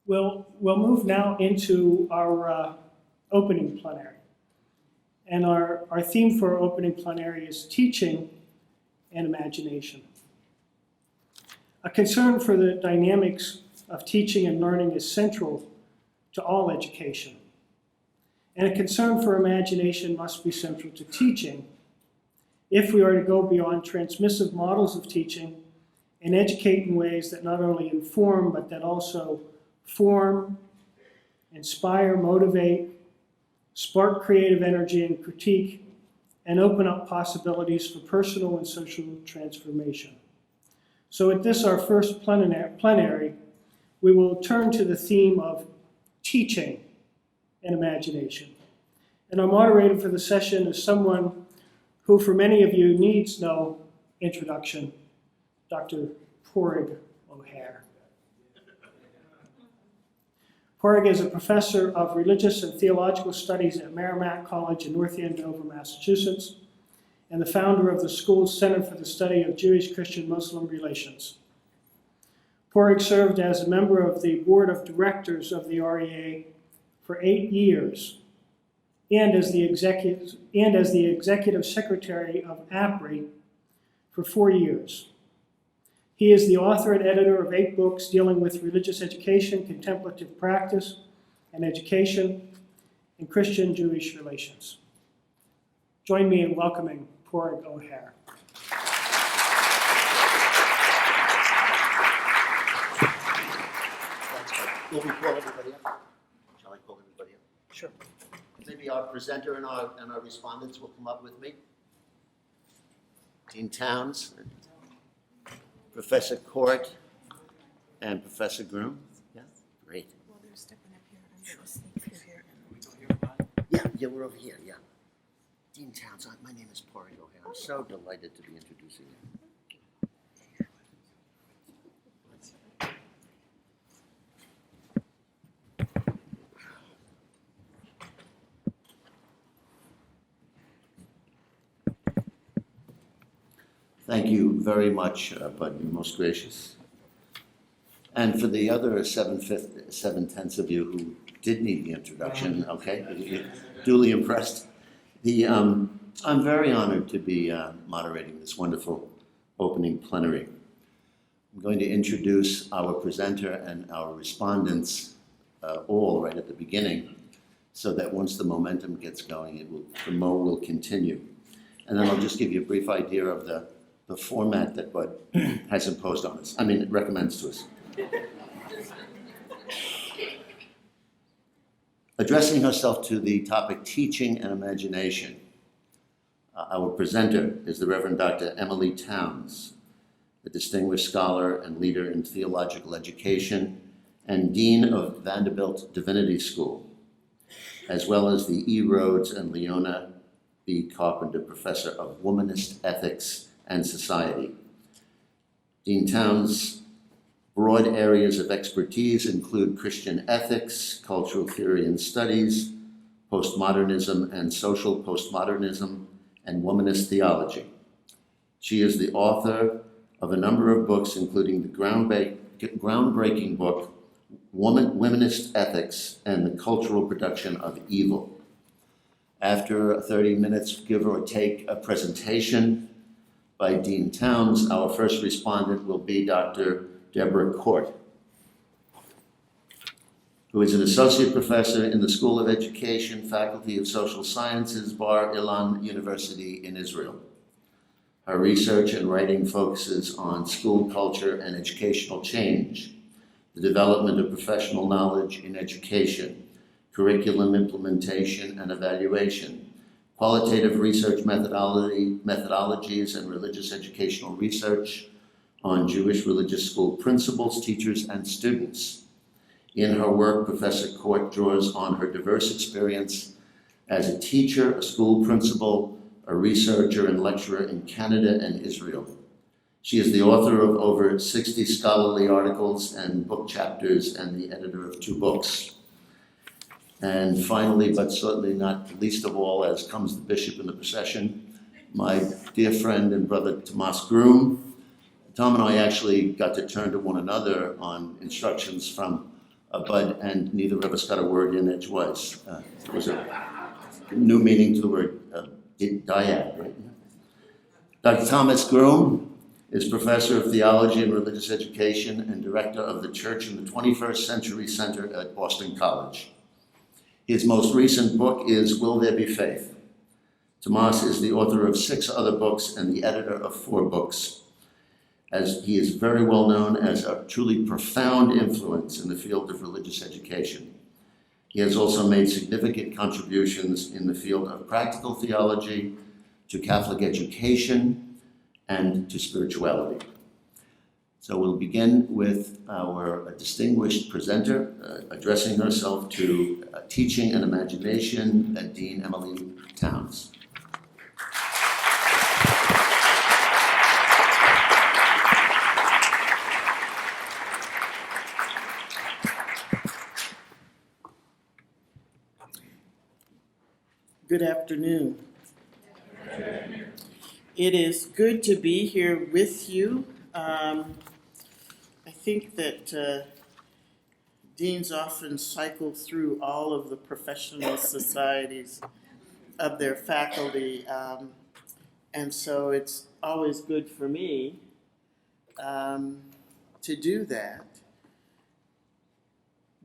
We'll move now into our opening plenary. And our theme for our opening plenary is teaching and imagination. A concern for the dynamics of teaching and learning is central to all education. And a concern for imagination must be central to teaching if we are to go beyond transmissive models of teaching and educate in ways that not only inform, but that also form, inspire, motivate, spark creative energy and critique, and open up possibilities for personal and social transformation. So at this, our first plenary, we will turn to the theme of teaching and imagination. And our moderator for the session is someone who, for many of you, needs no introduction, Dr. Padraic O'Hare. Padraic is a professor of religious and theological studies at Merrimack College in North Andover, Massachusetts, and the founder of the school's Center for the Study of Jewish, Christian, Muslim Relations. Padraic served as a member of the board of directors of the REA for 8 years, and as the executive secretary of APRI for 4 years. He is the author and editor of 8 books dealing with religious education, contemplative practice, and education, and Christian-Jewish relations. Join me in welcoming Padraic O'Hare. Will we call everybody up? Shall I call everybody up? Sure. Maybe our presenter and our respondents will come up with me. Dean Townes, Professor Court, and Professor Groome. Yeah, great. Well, they're stepping up here. I'm going to sneak through here. Yeah, we're over here, yeah. Dean Townes, my name is Padraic O'Hare. I'm so delighted to be introducing you. Thank you very much, Bud. You're most gracious. And for the other 7/10 of you who did need the introduction, okay, you're duly impressed. I'm very honored to be moderating this wonderful opening plenary. I'm going to introduce our presenter and our respondents all right at the beginning, so that once the momentum gets going, the flow will continue. And then I'll just give you a brief idea of the format that Bud has imposed on us. It recommends to us. Addressing herself to the topic teaching and imagination, our presenter is the Reverend Dr. Emilie Townes, a distinguished scholar and leader in theological education and Dean of Vanderbilt Divinity School, as well as the E. Rhodes and Leona B. Carpenter Professor of Womanist Ethics and Society. Dean Townes' broad areas of expertise include Christian ethics, cultural theory and studies, postmodernism and social postmodernism, and womanist theology. She is the author of a number of books, including the groundbreaking book, Womanist Ethics and the Cultural Production of Evil. After 30 minutes, give or take, a presentation by Dean Townes, our first respondent will be Dr. Deborah Court, who is an associate professor in the School of Education, Faculty of Social Sciences, Bar Ilan University in Israel. Her research and writing focuses on school culture and educational change, the development of professional knowledge in education, curriculum implementation and evaluation, qualitative research methodologies and religious educational research on Jewish religious school principals, teachers, and students. In her work, Professor Court draws on her diverse experience as a teacher, a school principal, a researcher and lecturer in Canada and Israel. She is the author of over 60 scholarly articles and book chapters and the editor of 2 books. And finally, but certainly not least of all, as comes the bishop in the procession, my dear friend and brother Tomas Groome. Tom and I actually got to turn to one another on instructions from Bud, and neither of us got a word in edgewise. It was a new meaning to the word dyad, right? Dr. Thomas Groome is Professor of Theology and Religious Education and Director of the Church in the 21st Century Center at Boston College. His most recent book is Will There Be Faith? Tomas is the author of 6 other books and the editor of 4 books, as he is very well known as a truly profound influence in the field of religious education. He has also made significant contributions in the field of practical theology, to Catholic education, and to spirituality. So we'll begin with our distinguished presenter addressing herself to Teaching and Imagination, Dean Emilie Townes. Good afternoon. It is good to be here with you. I think that deans often cycle through all of the professional societies of their faculty, and so it's always good for me to do that.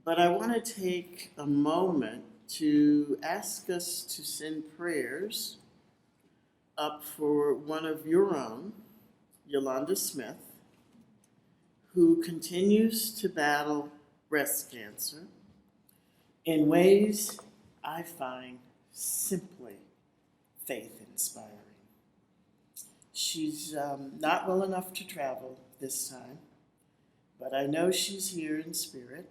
But I want to take a moment to ask us to send prayers up for one of your own, Yolanda Smith, who continues to battle breast cancer in ways I find simply faith-inspiring. She's not well enough to travel this time, but I know she's here in spirit,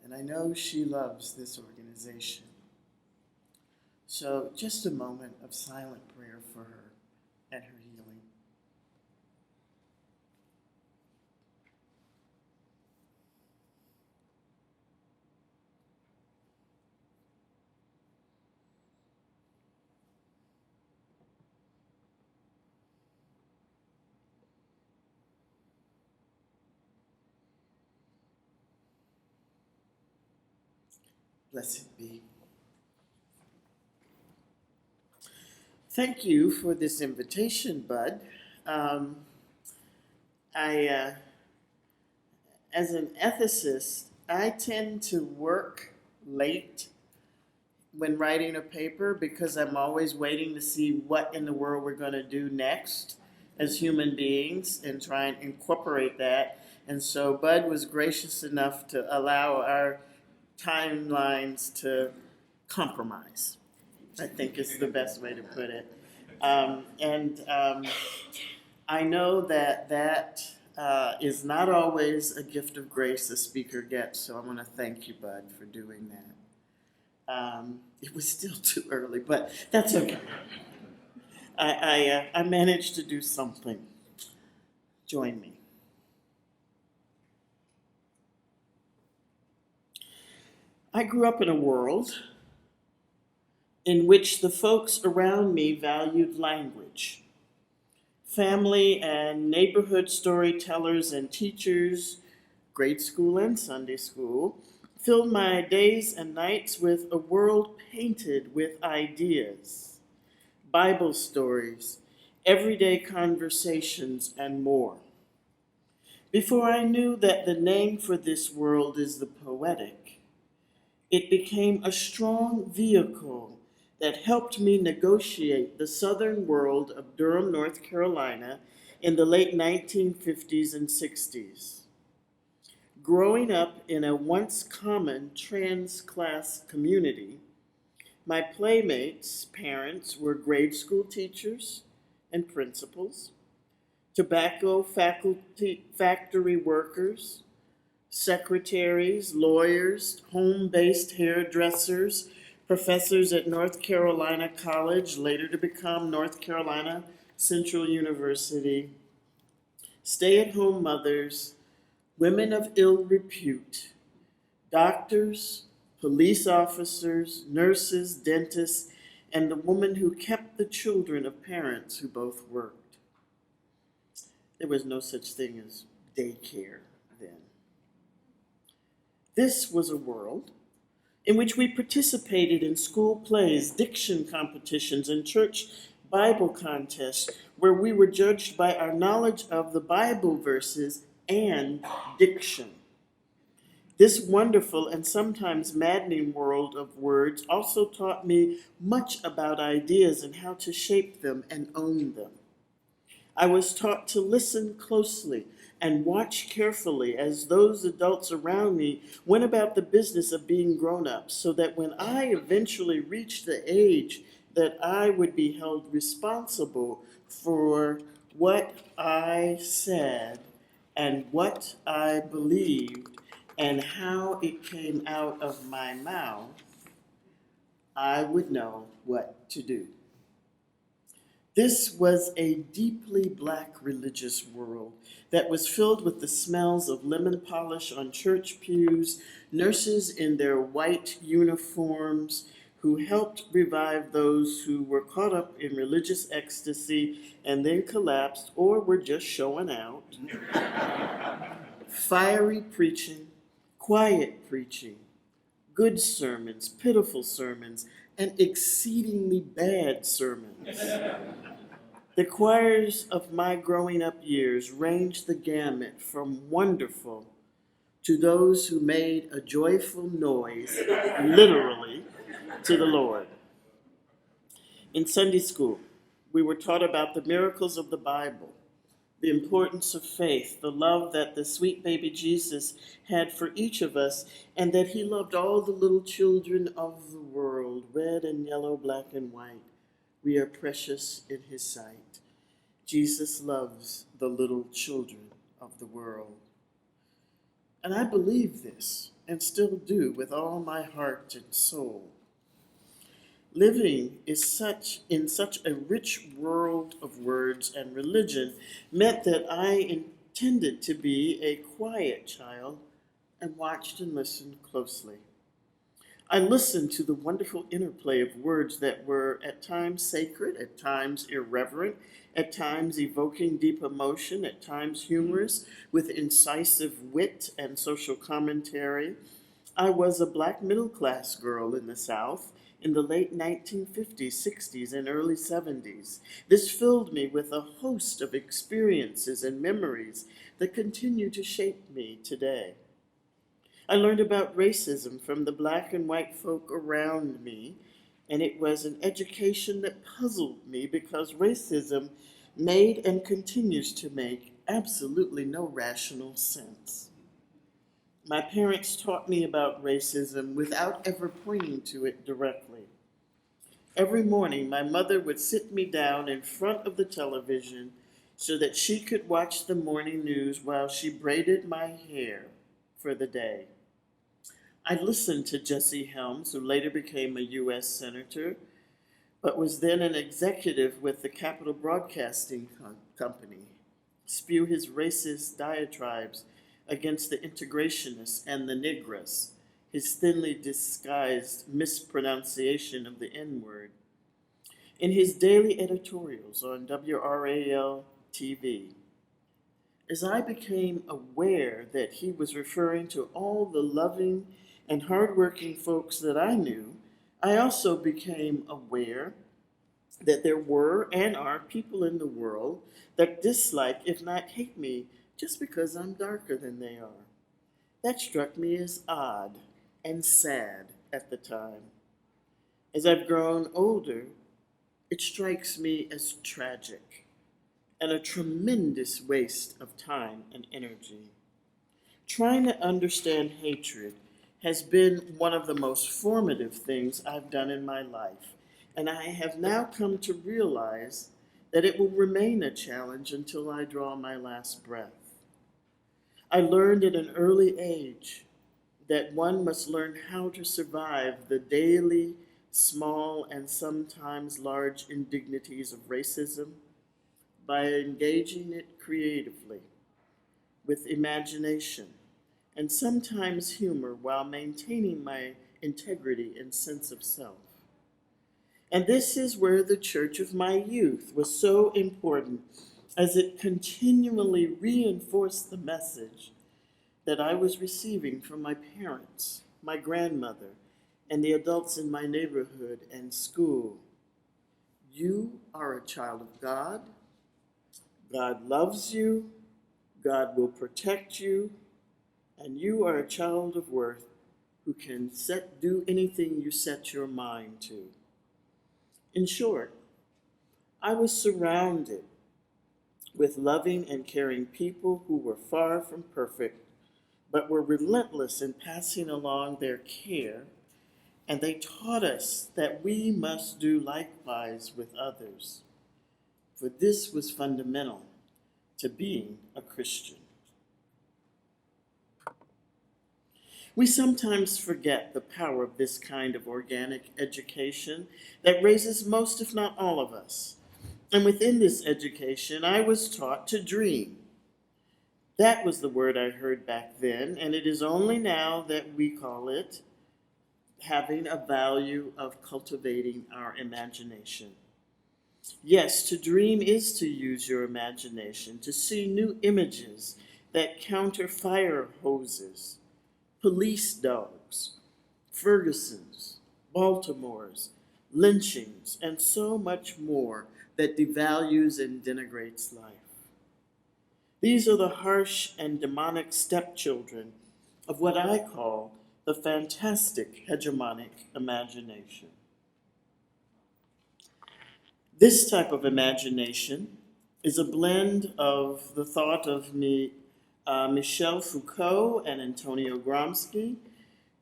and I know she loves this organization. So just a moment of silent prayer for her and her healing. Blessed be. Thank you for this invitation, Bud. As an ethicist, I tend to work late when writing a paper because I'm always waiting to see what in the world we're going to do next as human beings and try and incorporate that. And so Bud was gracious enough to allow our timelines to compromise, I think is the best way to put it. I know that is not always a gift of grace a speaker gets, so I want to thank you, Bud, for doing that. It was still too early, but that's okay. I managed to do something. Join me. I grew up in a world in which the folks around me valued language. Family and neighborhood storytellers and teachers, grade school and Sunday school, filled my days and nights with a world painted with ideas, Bible stories, everyday conversations, and more. Before I knew that the name for this world is the poetic, it became a strong vehicle that helped me negotiate the southern world of Durham, North Carolina in the late 1950s and 60s. Growing up in a once common trans class community, my playmates' parents were grade school teachers and principals, tobacco factory workers, secretaries, lawyers, home-based hairdressers, professors at North Carolina College, later to become North Carolina Central University, stay-at-home mothers, women of ill repute, doctors, police officers, nurses, dentists, and the woman who kept the children of parents who both worked. There was no such thing as daycare then. This was a world in which we participated in school plays, diction competitions, and church Bible contests, where we were judged by our knowledge of the Bible verses and diction. This wonderful and sometimes maddening world of words also taught me much about ideas and how to shape them and own them. I was taught to listen closely and watch carefully as those adults around me went about the business of being grown-ups, so that when I eventually reached the age that I would be held responsible for what I said and what I believed and how it came out of my mouth, I would know what to do. This was a deeply Black religious world that was filled with the smells of lemon polish on church pews, nurses in their white uniforms who helped revive those who were caught up in religious ecstasy and then collapsed or were just showing out. Fiery preaching, quiet preaching, good sermons, pitiful sermons, and exceedingly bad sermons. The choirs of my growing up years ranged the gamut from wonderful to those who made a joyful noise, literally, to the Lord. In Sunday school, we were taught about the miracles of the Bible, the importance of faith, the love that the sweet baby Jesus had for each of us, and that he loved all the little children of the world, red and yellow, black and white. We are precious in his sight. Jesus loves the little children of the world. And I believe this, and still do, with all my heart and soul. Living in such a rich world of words and religion meant that I intended to be a quiet child and watched and listened closely. I listened to the wonderful interplay of words that were at times sacred, at times irreverent, at times evoking deep emotion, at times humorous, with incisive wit and social commentary. I was a Black middle-class girl in the South in the late 1950s, 60s, and early 70s. This filled me with a host of experiences and memories that continue to shape me today. I learned about racism from the Black and white folk around me, and it was an education that puzzled me because racism made and continues to make absolutely no rational sense. My parents taught me about racism without ever pointing to it directly. Every morning, my mother would sit me down in front of the television so that she could watch the morning news while she braided my hair for the day. I listened to Jesse Helms, who later became a U.S. Senator, but was then an executive with the Capitol Broadcasting Company, spew his racist diatribes against the integrationists and the Negras, his thinly disguised mispronunciation of the N-word. In his daily editorials on WRAL-TV, as I became aware that he was referring to all the loving and hardworking folks that I knew, I also became aware that there were and are people in the world that dislike, if not hate me, just because I'm darker than they are. That struck me as odd and sad at the time. As I've grown older, it strikes me as tragic and a tremendous waste of time and energy. Trying to understand hatred has been one of the most formative things I've done in my life, and I have now come to realize that it will remain a challenge until I draw my last breath. I learned at an early age that one must learn how to survive the daily, small, and sometimes large indignities of racism by engaging it creatively, with imagination, and sometimes humor, while maintaining my integrity and sense of self. And this is where the church of my youth was so important, as it continually reinforced the message that I was receiving from my parents, my grandmother, and the adults in my neighborhood and school. You are a child of God. God loves you. God will protect you. And you are a child of worth who can do anything you set your mind to. In short, I was surrounded with loving and caring people who were far from perfect, but were relentless in passing along their care, and they taught us that we must do likewise with others, for this was fundamental to being a Christian. We sometimes forget the power of this kind of organic education that raises most, if not all of us. And within this education, I was taught to dream. That was the word I heard back then, and it is only now that we call it having a value of cultivating our imagination. Yes, to dream is to use your imagination, to see new images that counter fire hoses, police dogs, Fergusons, Baltimores, lynchings, and so much more that devalues and denigrates life. These are the harsh and demonic stepchildren of what I call the fantastic hegemonic imagination. This type of imagination is a blend of the thought of Michel Foucault and Antonio Gramsci,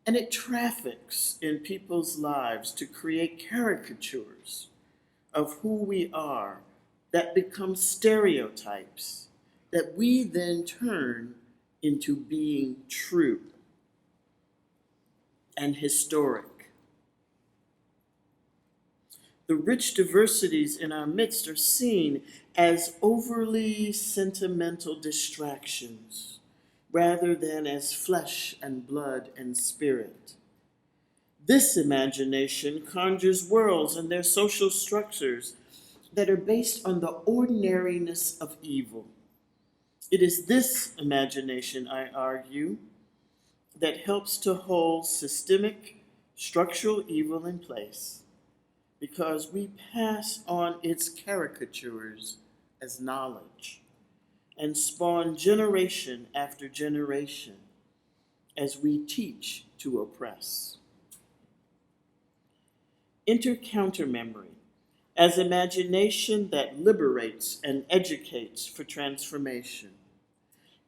and it traffics in people's lives to create caricatures of who we are that become stereotypes that we then turn into being true and historic. The rich diversities in our midst are seen as overly sentimental distractions rather than as flesh and blood and spirit. This imagination conjures worlds and their social structures that are based on the ordinariness of evil. It is this imagination, I argue, that helps to hold systemic structural evil in place, because we pass on its caricatures as knowledge and spawn generation after generation as we teach to oppress. Enter CounterMemory as imagination that liberates and educates for transformation.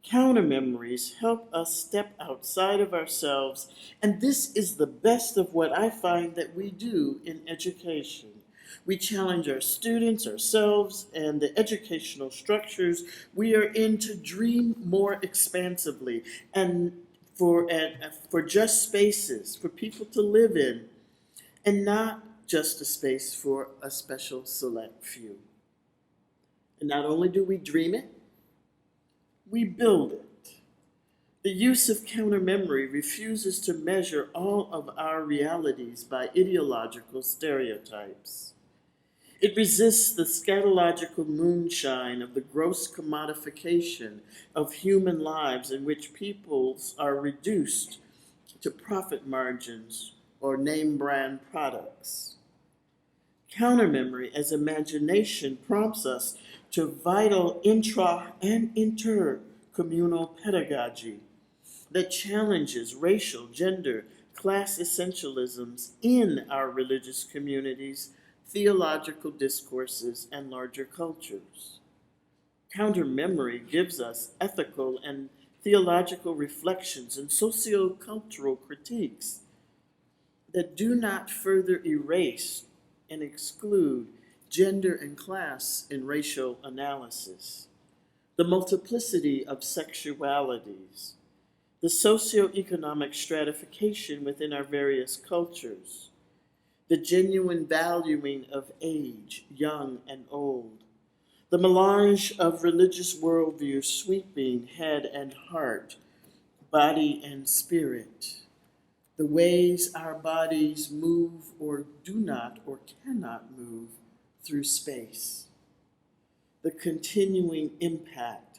Countermemories help us step outside of ourselves, and this is the best of what I find that we do in education. We challenge our students, ourselves, and the educational structures we are in to dream more expansively and for just spaces for people to live in, and not just a space for a special select few. And not only do we dream it, we build it. The use of countermemory refuses to measure all of our realities by ideological stereotypes. It resists the scatological moonshine of the gross commodification of human lives in which peoples are reduced to profit margins or name brand products. Countermemory as imagination prompts us to vital intra and intercommunal pedagogy that challenges racial, gender, class essentialisms in our religious communities, theological discourses, and larger cultures. Countermemory gives us ethical and theological reflections and sociocultural critiques that do not further erase and exclude gender and class in racial analysis, the multiplicity of sexualities, the socioeconomic stratification within our various cultures, the genuine valuing of age, young and old, the melange of religious worldviews sweeping head and heart, body and spirit, the ways our bodies move or do not or cannot move through space, the continuing impact,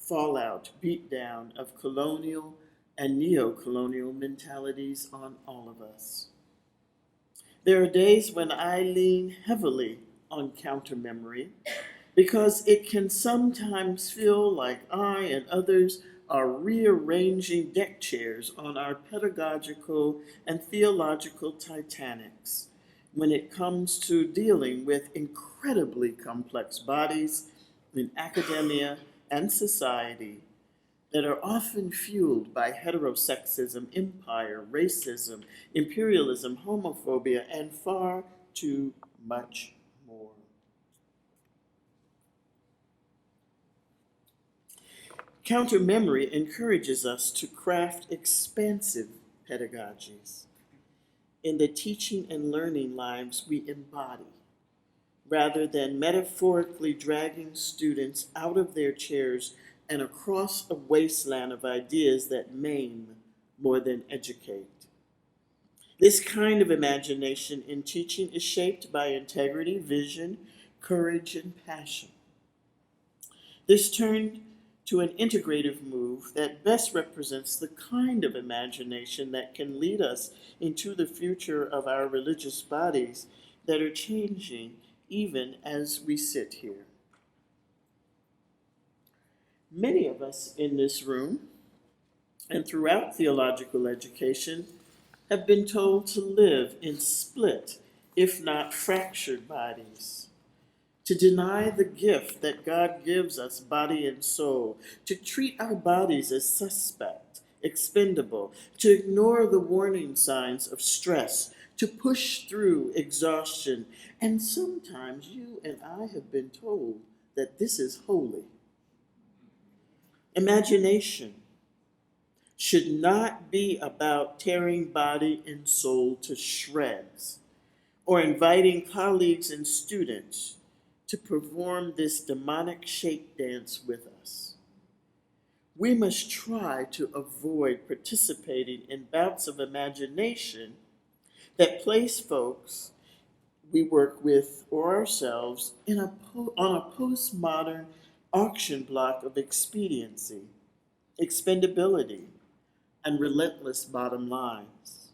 fallout, beatdown of colonial and neo-colonial mentalities on all of us. There are days when I lean heavily on CounterMemory because it can sometimes feel like I and others are rearranging deck chairs on our pedagogical and theological Titanics when it comes to dealing with incredibly complex bodies in academia and society that are often fueled by heterosexism, empire, racism, imperialism, homophobia, and far too much more. CounterMemory encourages us to craft expansive pedagogies in the teaching and learning lives we embody, rather than metaphorically dragging students out of their chairs and across a wasteland of ideas that maim more than educate. This kind of imagination in teaching is shaped by integrity, vision, courage, and passion. This turned to an integrative move that best represents the kind of imagination that can lead us into the future of our religious bodies that are changing even as we sit here. Many of us in this room and throughout theological education have been told to live in split, if not fractured bodies, to deny the gift that God gives us, body and soul, to treat our bodies as suspect, expendable, to ignore the warning signs of stress, to push through exhaustion, and sometimes you and I have been told that this is holy. Imagination should not be about tearing body and soul to shreds or inviting colleagues and students to perform this demonic shape dance with us. We must try to avoid participating in bouts of imagination that place folks we work with or ourselves on a postmodern auction block of expediency, expendability, and relentless bottom lines.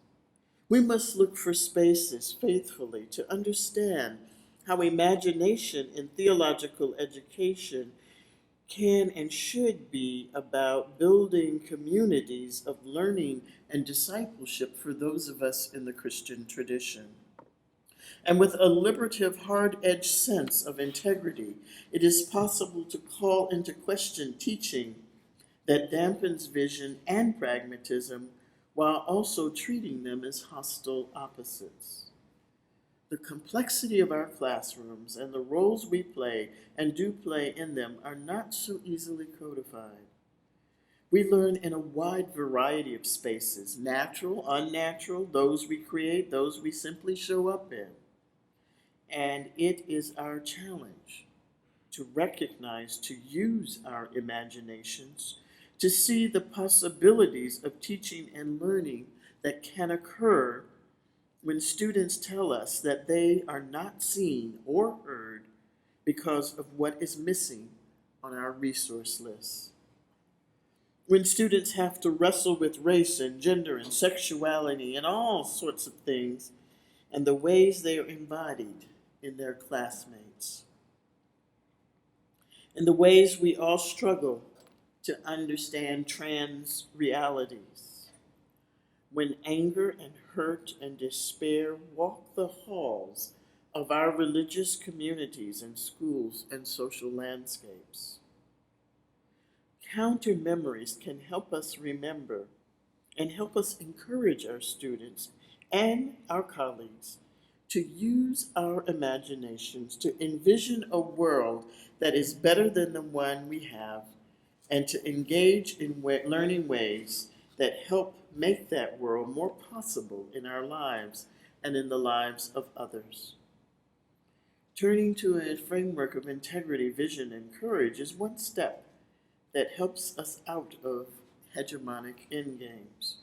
We must look for spaces faithfully to understand how imagination in theological education can and should be about building communities of learning and discipleship for those of us in the Christian tradition. And with a liberative, hard-edged sense of integrity, it is possible to call into question teaching that dampens vision and pragmatism while also treating them as hostile opposites. The complexity of our classrooms and the roles we play and do play in them are not so easily codified. We learn in a wide variety of spaces, natural, unnatural, those we create, those we simply show up in. And it is our challenge to recognize, to use our imaginations, to see the possibilities of teaching and learning that can occur when students tell us that they are not seen or heard because of what is missing on our resource list. When students have to wrestle with race and gender and sexuality and all sorts of things and the ways they are embodied in their classmates. In the ways we all struggle to understand trans realities. When anger and hurt and despair walk the halls of our religious communities and schools and social landscapes. CounterMemories can help us remember and help us encourage our students and our colleagues to use our imaginations to envision a world that is better than the one we have and to engage in learning ways that help make that world more possible in our lives and in the lives of others. Turning to a framework of integrity, vision, and courage is one step that helps us out of hegemonic endgames,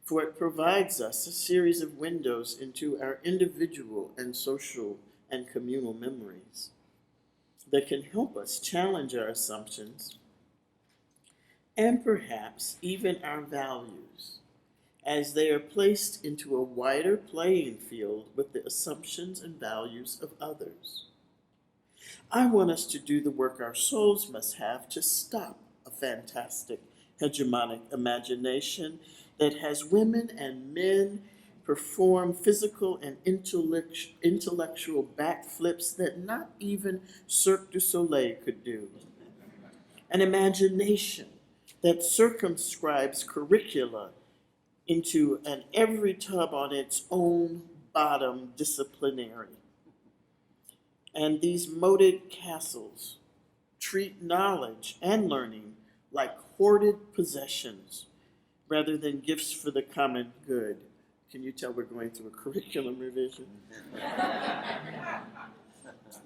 for it provides us a series of windows into our individual and social and communal memories that can help us challenge our assumptions and perhaps even our values, as they are placed into a wider playing field with the assumptions and values of others. I want us to do the work our souls must have to stop a fantastic hegemonic imagination that has women and men perform physical and intellectual backflips that not even Cirque du Soleil could do. An imagination that circumscribes curricula into an every tub on its own bottom disciplinary. And these moated castles treat knowledge and learning like hoarded possessions rather than gifts for the common good. Can you tell we're going through a curriculum revision?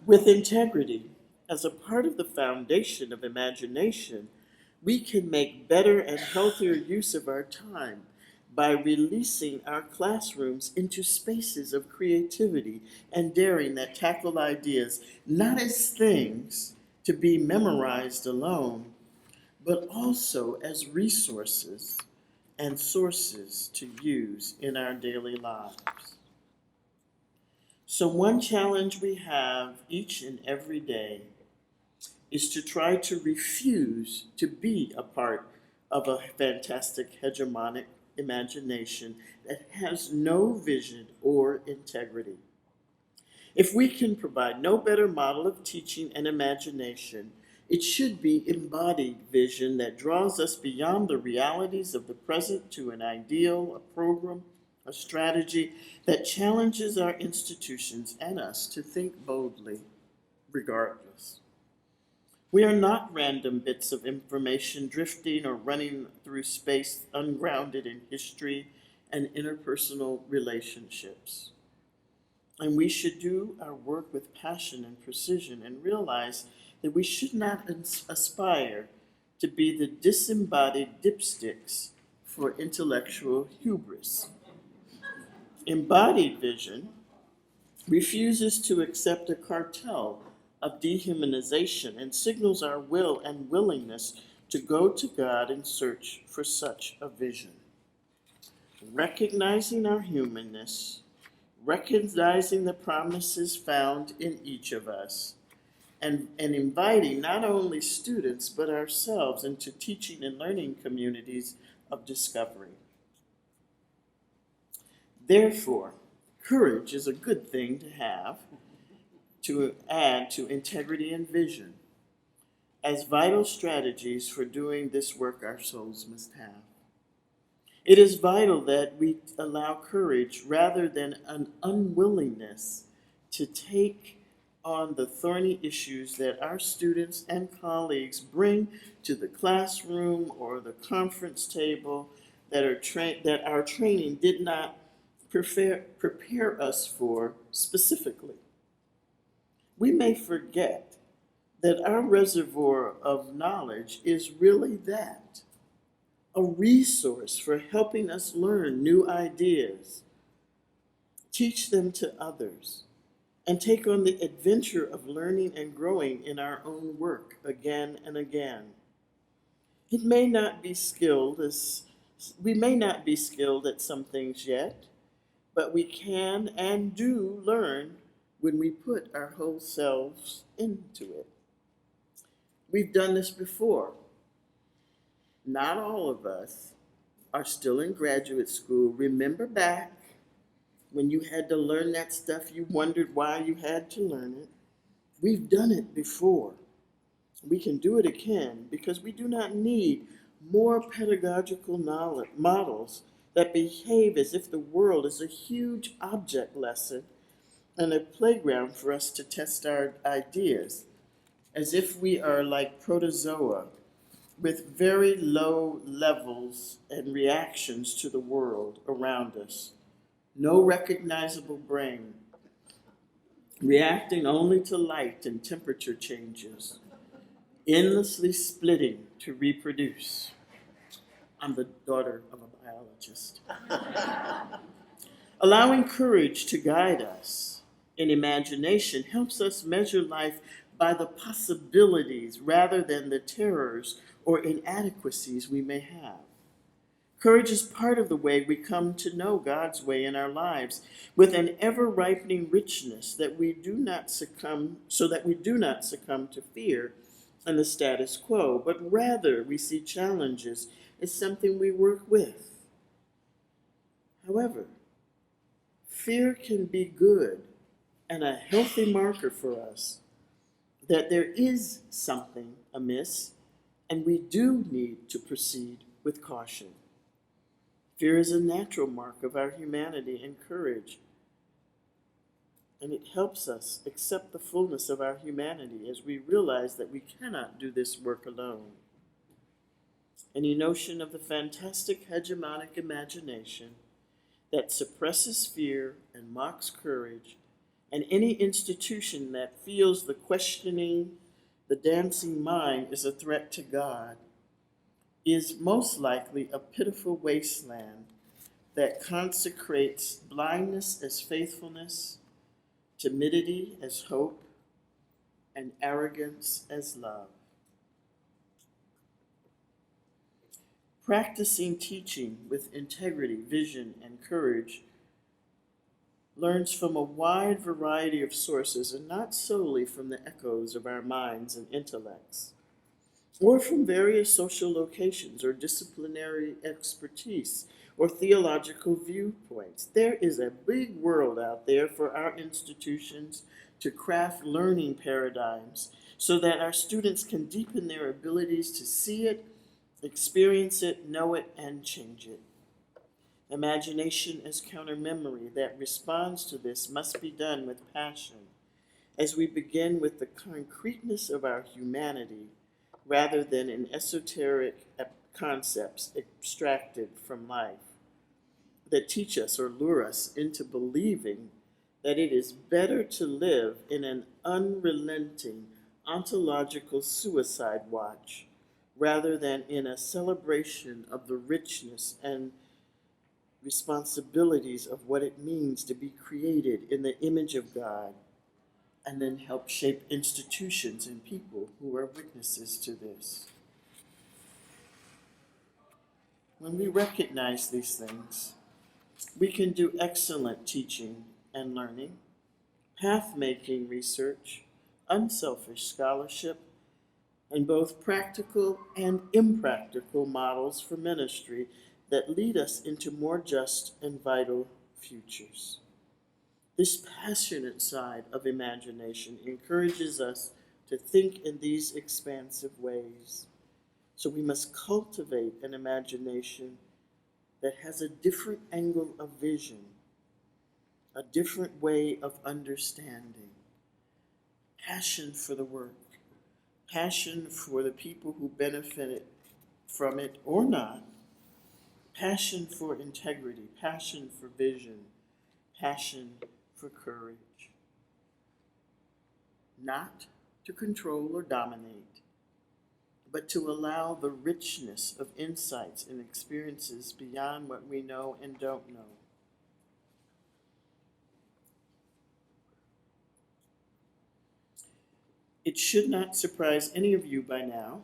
With integrity as a part of the foundation of imagination, we can make better and healthier use of our time by releasing our classrooms into spaces of creativity and daring that tackle ideas not as things to be memorized alone, but also as resources and sources to use in our daily lives. So one challenge we have each and every day is to try to refuse to be a part of a fantastic hegemonic imagination that has no vision or integrity. If we can provide no better model of teaching and imagination, it should be embodied vision that draws us beyond the realities of the present to an ideal, a program, a strategy that challenges our institutions and us to think boldly, regardless. We are not random bits of information drifting or running through space ungrounded in history and interpersonal relationships. And we should do our work with passion and precision and realize that we should not aspire to be the disembodied dipsticks for intellectual hubris. Embodied vision refuses to accept a cartel of dehumanization and signals our will and willingness to go to God in search for such a vision. Recognizing our humanness, recognizing the promises found in each of us, and inviting not only students but ourselves into teaching and learning communities of discovery. Therefore, courage is a good thing to have, to add to integrity and vision as vital strategies for doing this work our souls must have. It is vital that we allow courage rather than an unwillingness to take on the thorny issues that our students and colleagues bring to the classroom or the conference table that our training did not prepare us for specifically. We may forget that our reservoir of knowledge is really that, a resource for helping us learn new ideas, teach them to others, and take on the adventure of learning and growing in our own work again and again. We may not be skilled at some things yet, but we can and do learn when we put our whole selves into it. We've done this before. Not all of us are still in graduate school. Remember back when you had to learn that stuff, you wondered why you had to learn it. We've done it before. We can do it again because we do not need more pedagogical models that behave as if the world is a huge object lesson and a playground for us to test our ideas, as if we are like protozoa with very low levels and reactions to the world around us. No recognizable brain, reacting only to light and temperature changes, endlessly splitting to reproduce. I'm the daughter of a biologist. Allowing courage to guide us in imagination helps us measure life by the possibilities rather than the terrors or inadequacies we may have. Courage is part of the way we come to know God's way in our lives, with an ever-ripening richness so that we do not succumb to fear and the status quo, but rather we see challenges as something we work with. However, fear can be good and a healthy marker for us that there is something amiss and we do need to proceed with caution. Fear is a natural mark of our humanity and courage, and it helps us accept the fullness of our humanity as we realize that we cannot do this work alone. Any notion of the fantastic hegemonic imagination that suppresses fear and mocks courage, and any institution that feels the questioning, the dancing mind is a threat to God, is most likely a pitiful wasteland that consecrates blindness as faithfulness, timidity as hope, and arrogance as love. Practicing teaching with integrity, vision, and courage learns from a wide variety of sources and not solely from the echoes of our minds and intellects, or from various social locations or disciplinary expertise or theological viewpoints. There is a big world out there for our institutions to craft learning paradigms so that our students can deepen their abilities to see it, experience it, know it, and change it. Imagination as countermemory that responds to this must be done with passion as we begin with the concreteness of our humanity rather than in esoteric concepts extracted from life that teach us or lure us into believing that it is better to live in an unrelenting ontological suicide watch rather than in a celebration of the richness and responsibilities of what it means to be created in the image of God, and then help shape institutions and people who are witnesses to this. When we recognize these things, we can do excellent teaching and learning, path-making research, unselfish scholarship, and both practical and impractical models for ministry that lead us into more just and vital futures. This passionate side of imagination encourages us to think in these expansive ways. So we must cultivate an imagination that has a different angle of vision, a different way of understanding, passion for the work, passion for the people who benefit from it or not, passion for integrity, passion for vision, passion for courage. Not to control or dominate, but to allow the richness of insights and experiences beyond what we know and don't know. It should not surprise any of you by now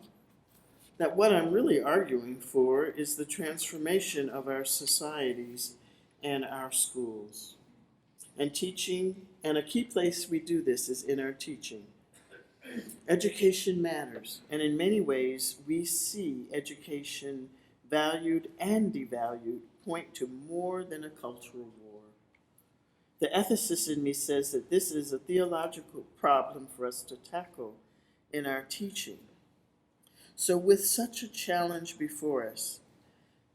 that what I'm really arguing for is the transformation of our societies and our schools. And teaching, and a key place we do this is in our teaching. Education matters, and in many ways we see education valued and devalued point to more than a cultural war. The ethicist in me says that this is a theological problem for us to tackle in our teaching. So with such a challenge before us,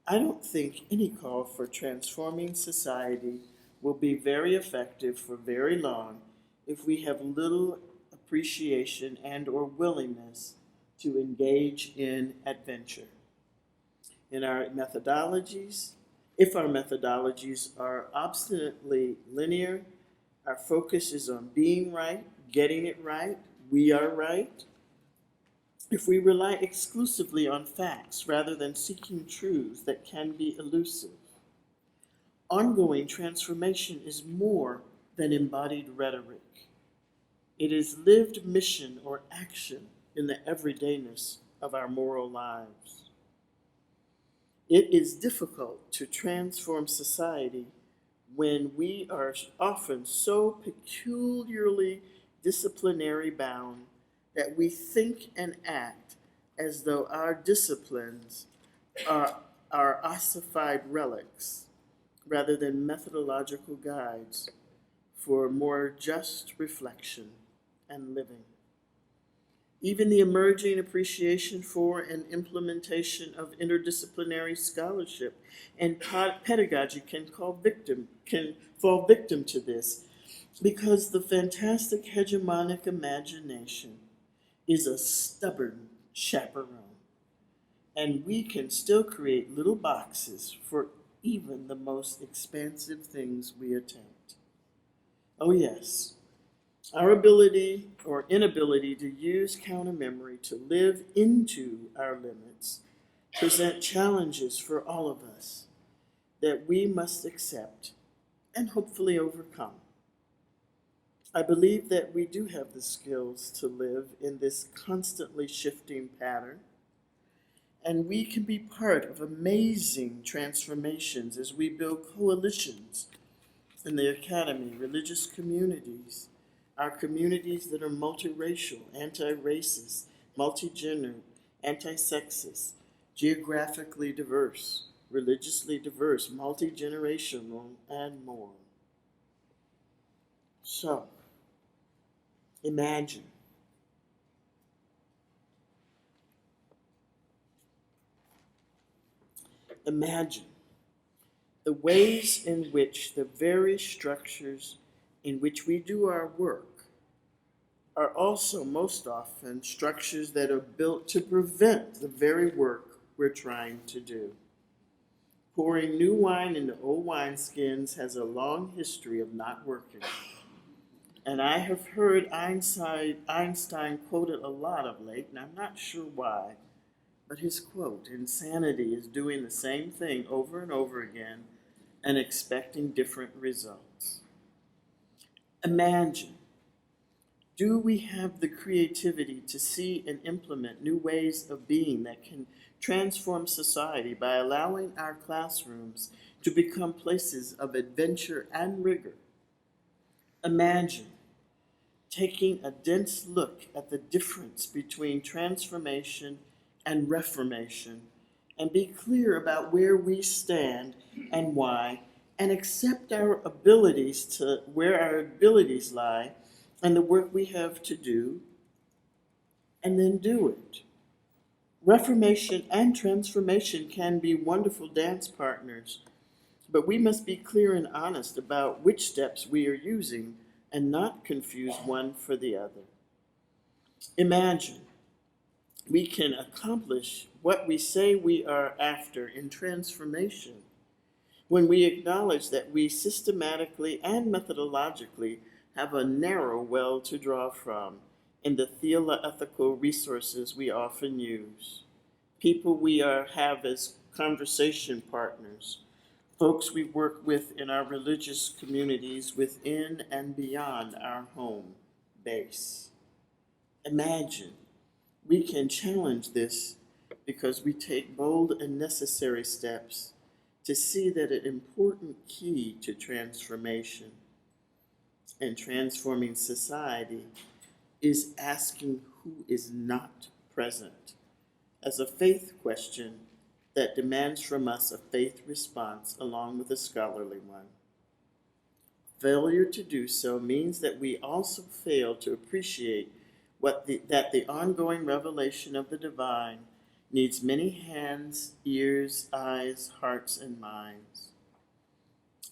I don't think any call for transforming society will be very effective for very long if we have little appreciation and or willingness to engage in adventure. In our methodologies, if our methodologies are obstinately linear, our focus is on being right, getting it right, we are right. If we rely exclusively on facts rather than seeking truths that can be elusive, ongoing transformation is more than embodied rhetoric. It is lived mission or action in the everydayness of our moral lives. It is difficult to transform society when we are often so peculiarly disciplinary bound that we think and act as though our disciplines are ossified relics rather than methodological guides for more just reflection and living. Even the emerging appreciation for and implementation of interdisciplinary scholarship and pedagogy can fall victim to this, because the fantastic hegemonic imagination is a stubborn chaperone, and we can still create little boxes for even the most expansive things we attempt. Oh yes, our ability or inability to use CounterMemory to live into our limits present challenges for all of us that we must accept and hopefully overcome. I believe that we do have the skills to live in this constantly shifting pattern, and we can be part of amazing transformations as we build coalitions in the academy, religious communities, our communities that are multiracial, anti-racist, multi-gendered, anti-sexist, geographically diverse, religiously diverse, multi-generational, and more. So, imagine the ways in which the very structures in which we do our work are also most often structures that are built to prevent the very work we're trying to do. Pouring new wine into old wineskins has a long history of not working. And I have heard Einstein quoted a lot of late, and I'm not sure why, but his quote, "Insanity is doing the same thing over and over again and expecting different results." Imagine, do we have the creativity to see and implement new ways of being that can transform society by allowing our classrooms to become places of adventure and rigor? Imagine taking a dense look at the difference between transformation and reformation, and be clear about where we stand and why, and accept our abilities where our abilities lie and the work we have to do, and then do it. Reformation and transformation can be wonderful dance partners, but we must be clear and honest about which steps we are using and not confuse one for the other. Imagine we can accomplish what we say we are after in transformation when we acknowledge that we systematically and methodologically have a narrow well to draw from in the theological resources we often use, people we have as conversation partners, folks we work with in our religious communities within and beyond our home base. Imagine we can challenge this because we take bold and necessary steps to see that an important key to transformation and transforming society is asking who is not present as a faith question that demands from us a faith response along with a scholarly one. Failure to do so means that we also fail to appreciate that the ongoing revelation of the divine needs many hands, ears, eyes, hearts, and minds.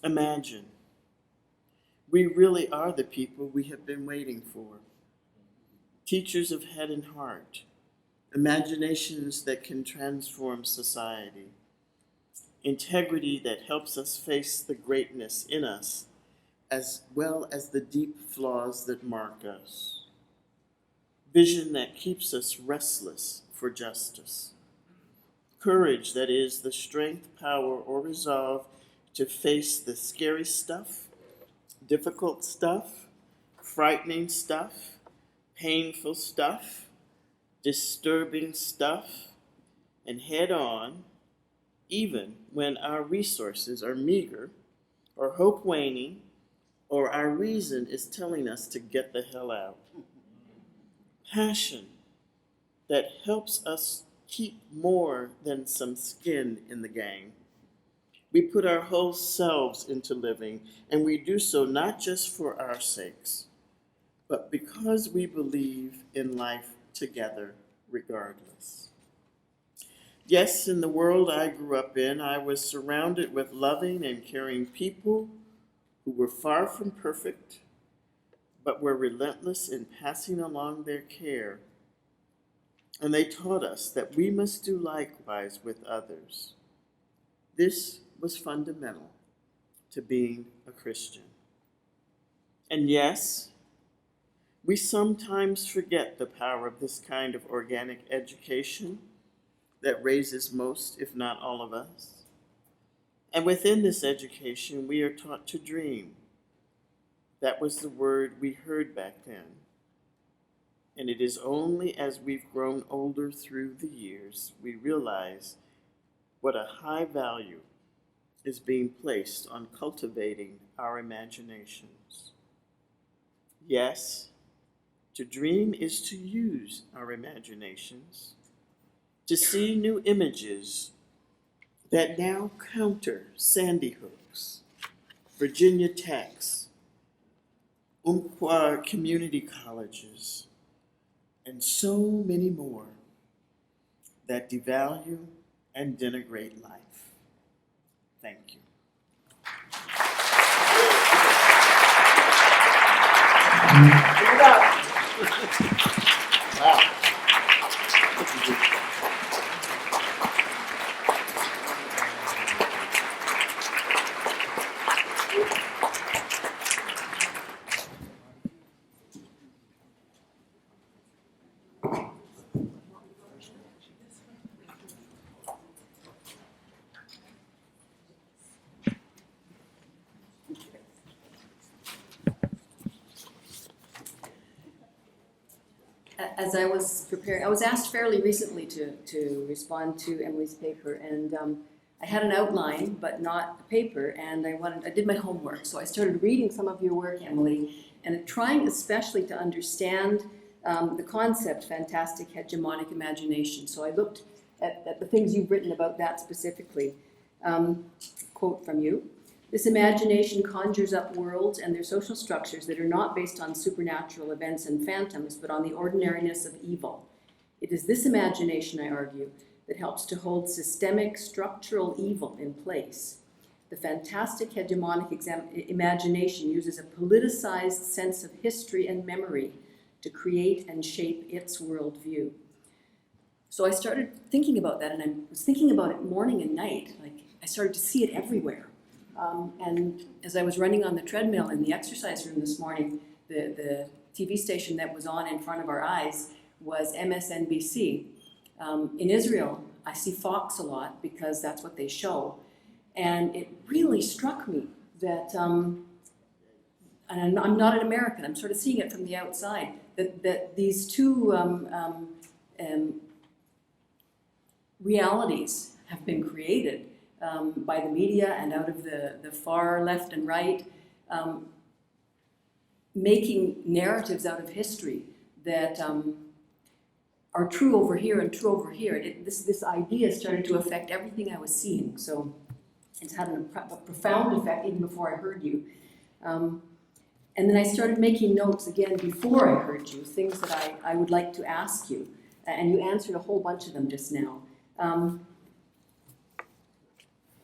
Imagine, we really are the people we have been waiting for. Teachers of head and heart, imaginations that can transform society, integrity that helps us face the greatness in us, as well as the deep flaws that mark us. Vision that keeps us restless for justice. Courage that is the strength, power, or resolve to face the scary stuff, difficult stuff, frightening stuff, painful stuff, disturbing stuff, and head on, even when our resources are meager, or hope waning, or our reason is telling us to get the hell out. Passion that helps us keep more than some skin in the game. We put our whole selves into living, and we do so not just for our sakes, but because we believe in life together regardless. Yes, in the world I grew up in, I was surrounded with loving and caring people who were far from perfect, but were relentless in passing along their care. And they taught us that we must do likewise with others. This was fundamental to being a Christian. And yes, we sometimes forget the power of this kind of organic education that raises most, if not all of us. And within this education, we are taught to dream. That was the word we heard back then. And it is only as we've grown older through the years, we realize what a high value is being placed on cultivating our imaginations. Yes, to dream is to use our imaginations, to see new images that now counter Sandy Hook's, Virginia Tech's, Umpqua community colleges, and so many more that devalue and denigrate life. Thank you. Wow. As I was preparing, I was asked fairly recently to respond to Emilie's paper, and I had an outline, but not a paper, and I did my homework. So I started reading some of your work, Emilie, and trying especially to understand the concept, fantastic hegemonic imagination. So I looked at the things you've written about that specifically. Quote from you: "This imagination conjures up worlds and their social structures that are not based on supernatural events and phantoms, but on the ordinariness of evil. It is this imagination, I argue, that helps to hold systemic structural evil in place. The fantastic hegemonic imagination uses a politicized sense of history and memory to create and shape its worldview." So I started thinking about that, and I was thinking about it morning and night. Like, I started to see it everywhere. And as I was running on the treadmill in the exercise room this morning, the TV station that was on in front of our eyes was MSNBC. In Israel, I see Fox a lot because that's what they show. And it really struck me that, and I'm not an American, I'm sort of seeing it from the outside, that these two realities have been created by the media and out of the far left and right, making narratives out of history that are true over here and true over here. This idea started to affect everything I was seeing. So it's had a profound effect even before I heard you. And then I started making notes again before I heard you, things that I would like to ask you. And you answered a whole bunch of them just now.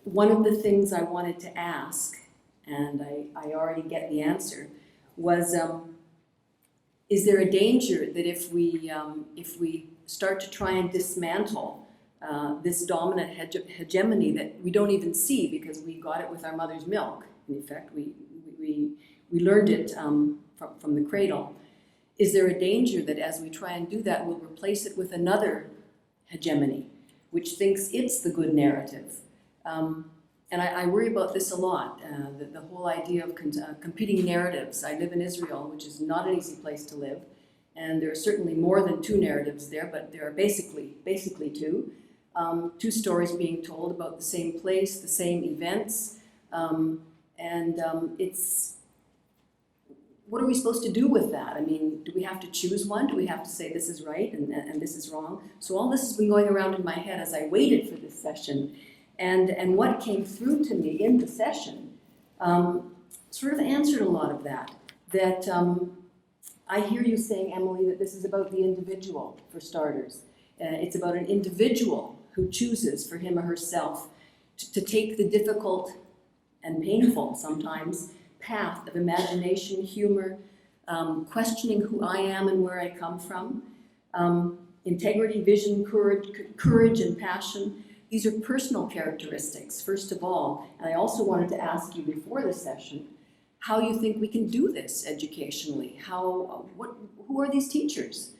One of the things I wanted to ask, and I already get the answer, was is there a danger that if we start to try and dismantle this dominant hegemony that we don't even see because we got it with our mother's milk, in effect, we learned it from the cradle, is there a danger that as we try and do that, we'll replace it with another hegemony, which thinks it's the good narrative? And I worry about this a lot, the whole idea of competing narratives. I live in Israel, which is not an easy place to live. And there are certainly more than two narratives there, but there are basically two. Two stories being told about the same place, the same events, it's, what are we supposed to do with that? I mean, do we have to choose one? Do we have to say this is right and this is wrong? So all this has been going around in my head as I waited for this session. And what came through to me in the session sort of answered a lot of that. That I hear you saying, Emilie, that this is about the individual, for starters. It's about an individual who chooses for him or herself to take the difficult and painful, sometimes, path of imagination, humor, questioning who I am and where I come from, integrity, vision, courage, and passion. These are personal characteristics, first of all. And I also wanted to ask you before this session how you think we can do this educationally. Who are these teachers?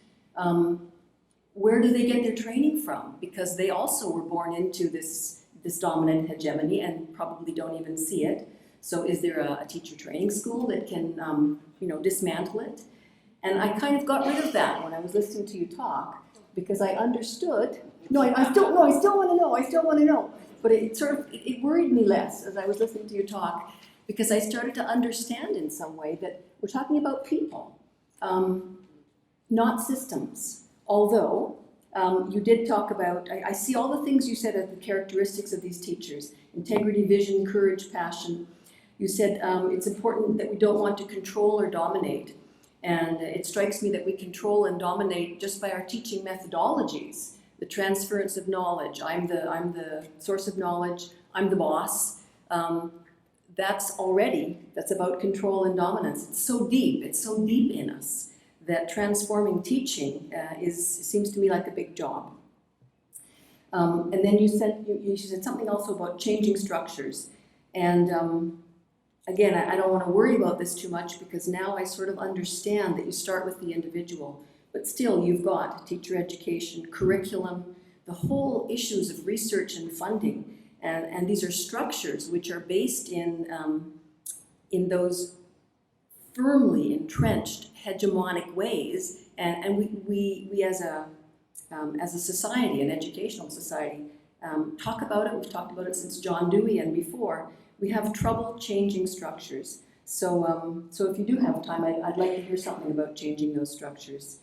Where do they get their training from? Because they also were born into this dominant hegemony and probably don't even see it. So is there a teacher training school that can, dismantle it? And I kind of got rid of that when I was listening to you talk, because I understood. I still want to know. But it worried me less as I was listening to you talk, because I started to understand in some way that we're talking about people, not systems. Although you did talk about, I see all the things you said as the characteristics of these teachers: integrity, vision, courage, passion. You said it's important that we don't want to control or dominate. And it strikes me that we control and dominate just by our teaching methodologies, the transference of knowledge. I'm the source of knowledge, I'm the boss. That's about control and dominance. It's so deep in us that transforming teaching seems to me like a big job. And then you said something also about changing structures. And again, I don't want to worry about this too much, because now I sort of understand that you start with the individual, but still you've got teacher education, curriculum, the whole issues of research and funding, and these are structures which are based in those firmly entrenched hegemonic ways, and we as a society, an educational society, talk about it. We've talked about it since John Dewey and before. We have trouble changing structures. So if you do have time, I'd like to hear something about changing those structures.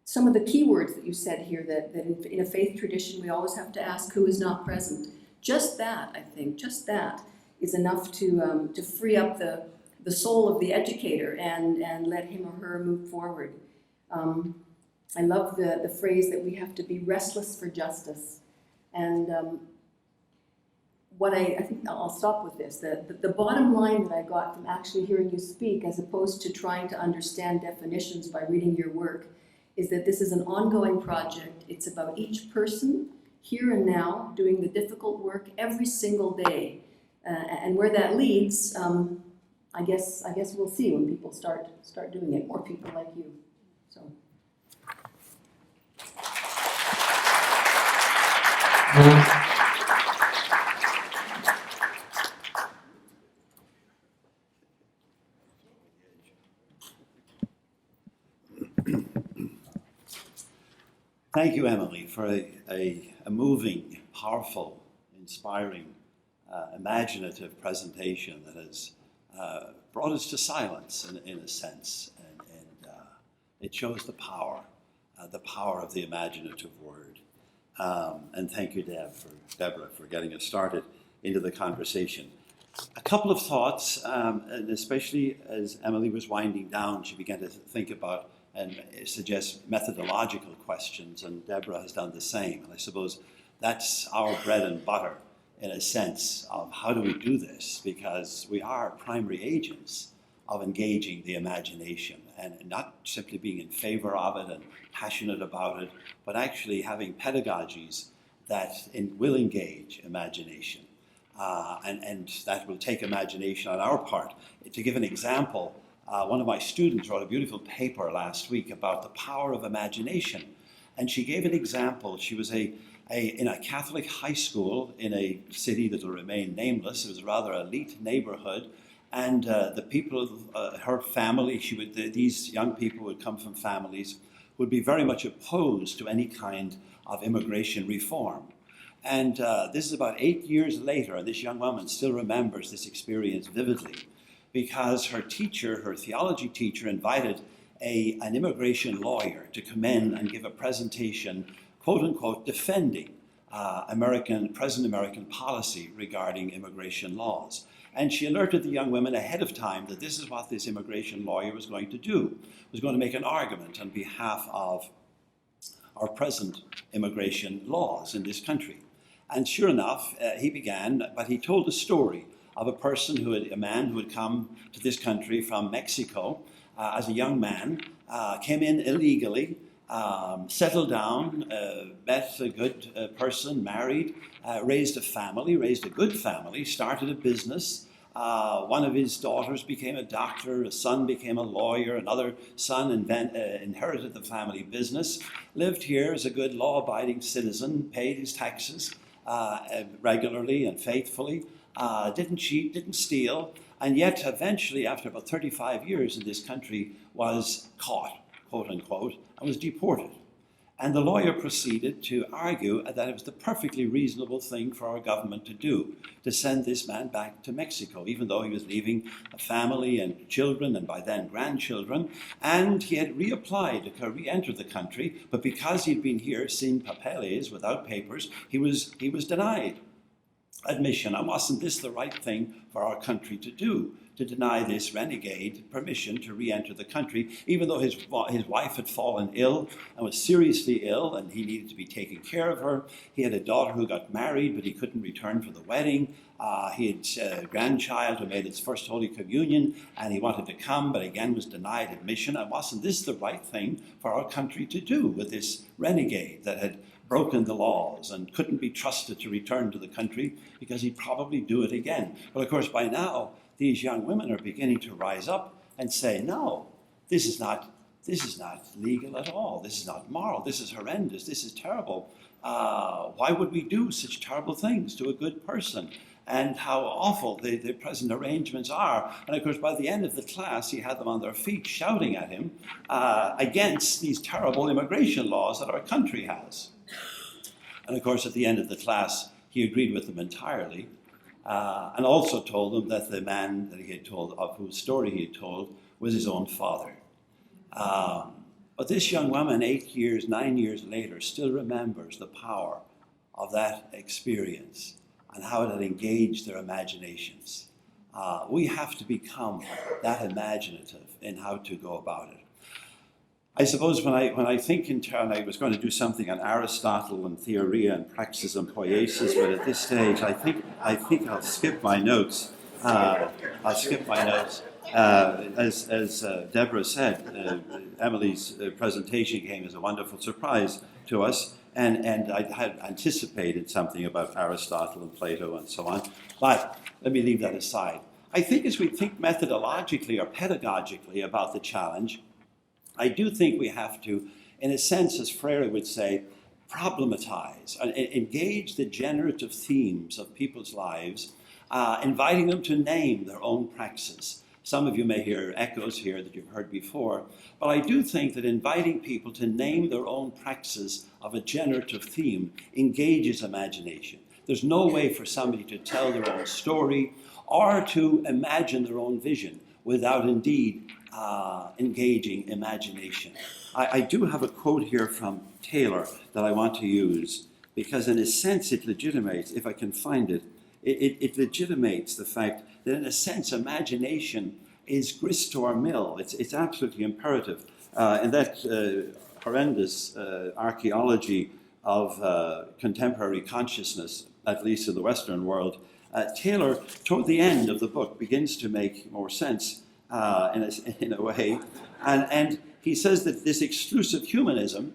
Some of the key words that you said here, that in a faith tradition we always have to ask who is not present. Just that, I think, just that is enough to free up the soul of the educator and let him or her move forward. I love the phrase that we have to be restless for justice. And I think I'll stop with this. The bottom line that I got from actually hearing you speak, as opposed to trying to understand definitions by reading your work, is that this is an ongoing project. It's about each person, here and now, doing the difficult work every single day. And where that leads, I guess we'll see when people start doing it, more people like you. So. Thank you, Emilie, for a moving, powerful, inspiring, imaginative presentation that has brought us to silence in a sense, and it shows the power of the imaginative word. And thank you, Deborah, for getting us started into the conversation. A couple of thoughts, and especially as Emilie was winding down, she began to think about and suggest methodological questions, and Deborah has done the same. And I suppose that's our bread and butter, in a sense, of how do we do this, because we are primary agents of engaging the imagination, and not simply being in favor of it and passionate about it, but actually having pedagogies that will engage imagination. And that will take imagination on our part. To give an example, one of my students wrote a beautiful paper last week about the power of imagination. And she gave an example. She was in a Catholic high school in a city that will remain nameless. It was a rather elite neighborhood. And the people, her family, these young people would come from families, would be very much opposed to any kind of immigration reform. And this is about 8 years later, and this young woman still remembers this experience vividly, because her teacher, her theology teacher, invited an immigration lawyer to come in and give a presentation, quote unquote, defending present American policy regarding immigration laws. And she alerted the young women ahead of time that this is what this immigration lawyer was going to do, was going to make an argument on behalf of our present immigration laws in this country. And sure enough, he began, but he told a story of a man who had come to this country from Mexico as a young man, came in illegally, settled down, met a good person, married, raised a good family, started a business. One of his daughters became a doctor, a son became a lawyer, another son inherited the family business, lived here as a good law-abiding citizen, paid his taxes regularly and faithfully, didn't cheat, didn't steal, and yet eventually, after about 35 years in this country, was caught, quote unquote, and was deported. And the lawyer proceeded to argue that it was the perfectly reasonable thing for our government to do, to send this man back to Mexico, even though he was leaving a family and children, and by then grandchildren, and he had reapplied to re-enter the country, but because he'd been here sin papeles, without papers, he was denied admission. And wasn't this the right thing for our country to do, to deny this renegade permission to re-enter the country, even though his wife had fallen ill and was seriously ill and he needed to be taking care of her. He had a daughter who got married, but he couldn't return for the wedding. He had a grandchild who made its first Holy Communion, and he wanted to come, but again was denied admission. And wasn't this the right thing for our country to do with this renegade that had broken the laws and couldn't be trusted to return to the country because he'd probably do it again? But of course, by now, these young women are beginning to rise up and say, no, this is not legal at all. This is not moral. This is horrendous. This is terrible. Why would we do such terrible things to a good person? And how awful the present arrangements are. And of course, by the end of the class, he had them on their feet shouting at him against these terrible immigration laws that our country has. And of course, at the end of the class, he agreed with them entirely, and also told them that the man that he had told, of whose story he had told, was his own father. But this young woman, 9 years later, still remembers the power of that experience and how it had engaged their imaginations. We have to become that imaginative in how to go about it. I suppose when I think in turn, I was going to do something on Aristotle and theoria and praxis and poiesis, but at this stage, I think I'll skip my notes. As Deborah said, Emilie's presentation came as a wonderful surprise to us, and I had anticipated something about Aristotle and Plato and so on, but let me leave that aside. I think as we think methodologically or pedagogically about the challenge, I do think we have to, in a sense, as Freire would say, problematize and engage the generative themes of people's lives, inviting them to name their own praxis. Some of you may hear echoes here that you've heard before, but I do think that inviting people to name their own praxis of a generative theme engages imagination. There's no way for somebody to tell their own story or to imagine their own vision without indeed engaging imagination. I do have a quote here from Taylor that I want to use because in a sense it legitimates, if I can find it, it legitimates the fact that in a sense imagination is grist to our mill. It's absolutely imperative. In that horrendous archaeology of contemporary consciousness, at least in the Western world, Taylor, toward the end of the book, begins to make more sense in a way. And he says that this exclusive humanism,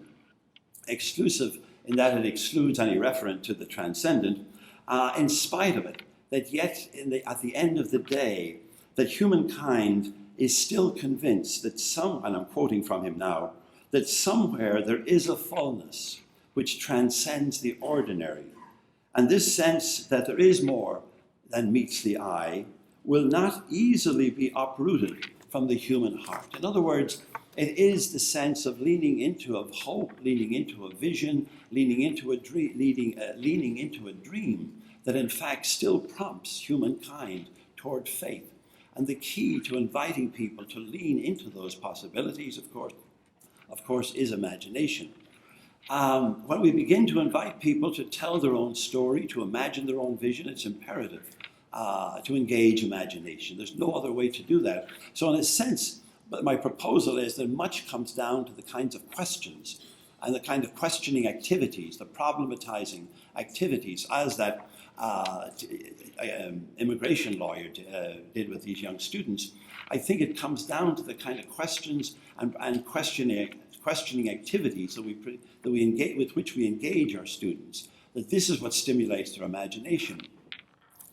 exclusive in that it excludes any reference to the transcendent, in spite of it, that yet at the end of the day, that humankind is still convinced that and I'm quoting from him now, that somewhere there is a fullness which transcends the ordinary. And this sense that there is more than meets the eye, will not easily be uprooted from the human heart. In other words, it is the sense of leaning into of hope, leaning into a vision, leaning into a dream that in fact still prompts humankind toward faith. And the key to inviting people to lean into those possibilities, of course, is imagination. When we begin to invite people to tell their own story, to imagine their own vision, it's imperative to engage imagination. There's no other way to do that. So in a sense, but my proposal is that much comes down to the kinds of questions and the kind of questioning activities, the problematizing activities, as that immigration lawyer did with these young students. I think it comes down to the kind of questions and questioning activities that we engage, with which we engage our students. That this is what stimulates their imagination.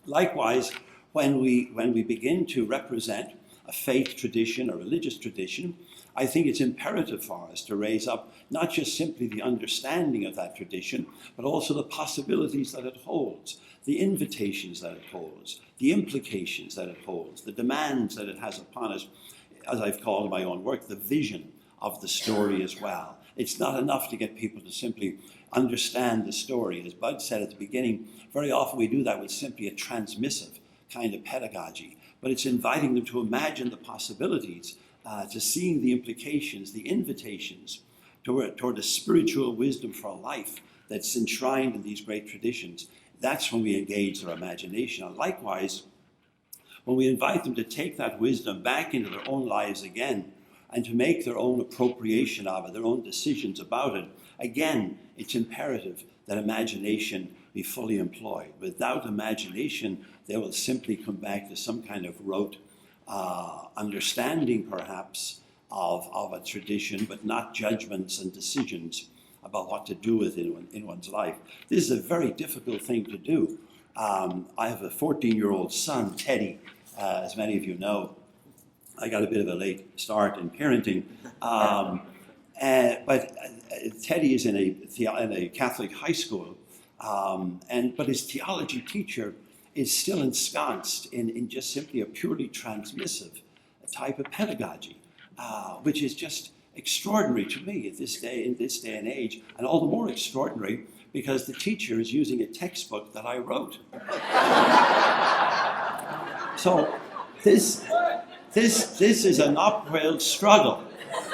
Likewise, when we begin to represent a faith tradition, a religious tradition, I think it's imperative for us to raise up not just simply the understanding of that tradition, but also the possibilities that it holds, the invitations that it holds, the implications that it holds, the demands that it has upon us, as I've called in my own work, the vision of the story as well. It's not enough to get people to simply understand the story. As Bud said at the beginning, very often we do that with simply a transmissive kind of pedagogy, but it's inviting them to imagine the possibilities, to seeing the implications, the invitations toward a spiritual wisdom for life that's enshrined in these great traditions. That's when we engage their imagination. And likewise, when we invite them to take that wisdom back into their own lives again and to make their own appropriation of it, their own decisions about it, again, it's imperative that imagination be fully employed. Without imagination, they will simply come back to some kind of rote understanding, perhaps, of a tradition, but not judgments and decisions about what to do with it in one's life. This is a very difficult thing to do. I have a 14-year-old son, Teddy, as many of you know. I got a bit of a late start in parenting, but Teddy is in a Catholic high school, but his theology teacher is still ensconced in just simply a purely transmissive type of pedagogy, which is just extraordinary to me in this day and age, and all the more extraordinary because the teacher is using a textbook that I wrote. So this is an uphill struggle.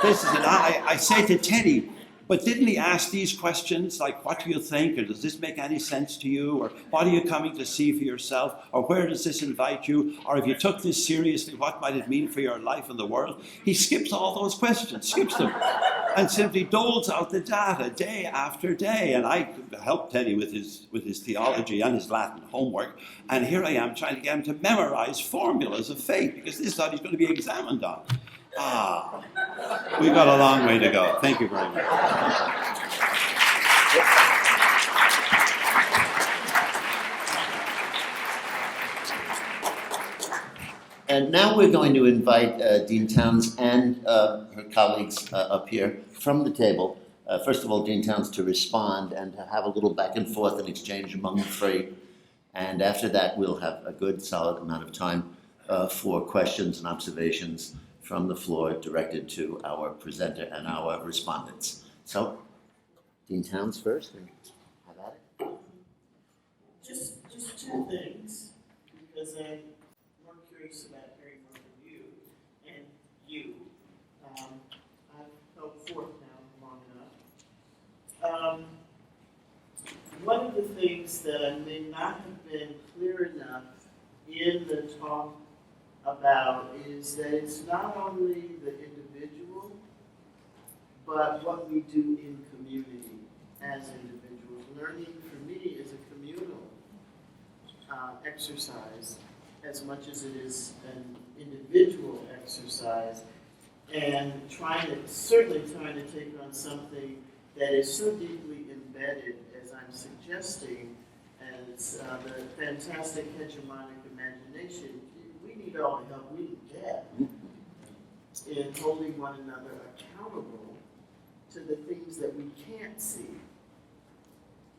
I say to Teddy, but didn't he ask these questions like, what do you think, or does this make any sense to you, or what are you coming to see for yourself, or where does this invite you, or if you took this seriously, what might it mean for your life and the world? He skips all those questions, skips them, and simply doles out the data day after day. And I helped Teddy with his theology and his Latin homework, and here I am trying to get him to memorize formulas of faith, because this is what he's going to be examined on. We've got a long way to go. Thank you very much. And now we're going to invite Dean Townes and her colleagues up here from the table. First of all, Dean Townes to respond and to have a little back and forth and exchange among the three. And after that, we'll have a good solid amount of time for questions and observations from the floor directed to our presenter and our respondents. So, Dean Townes first, and have at it. Just two things, because I'm more curious about hearing more from you and you. I've held forth now long enough. One of the things that I may not have been clear enough in the talk about is that it's not only the individual, but what we do in community as individuals. Learning for me is a communal exercise as much as it is an individual exercise, and certainly trying to take on something that is so deeply embedded, as I'm suggesting, as the fantastic hegemonic imagination. We need all the help we can get in holding one another accountable to the things that we can't see,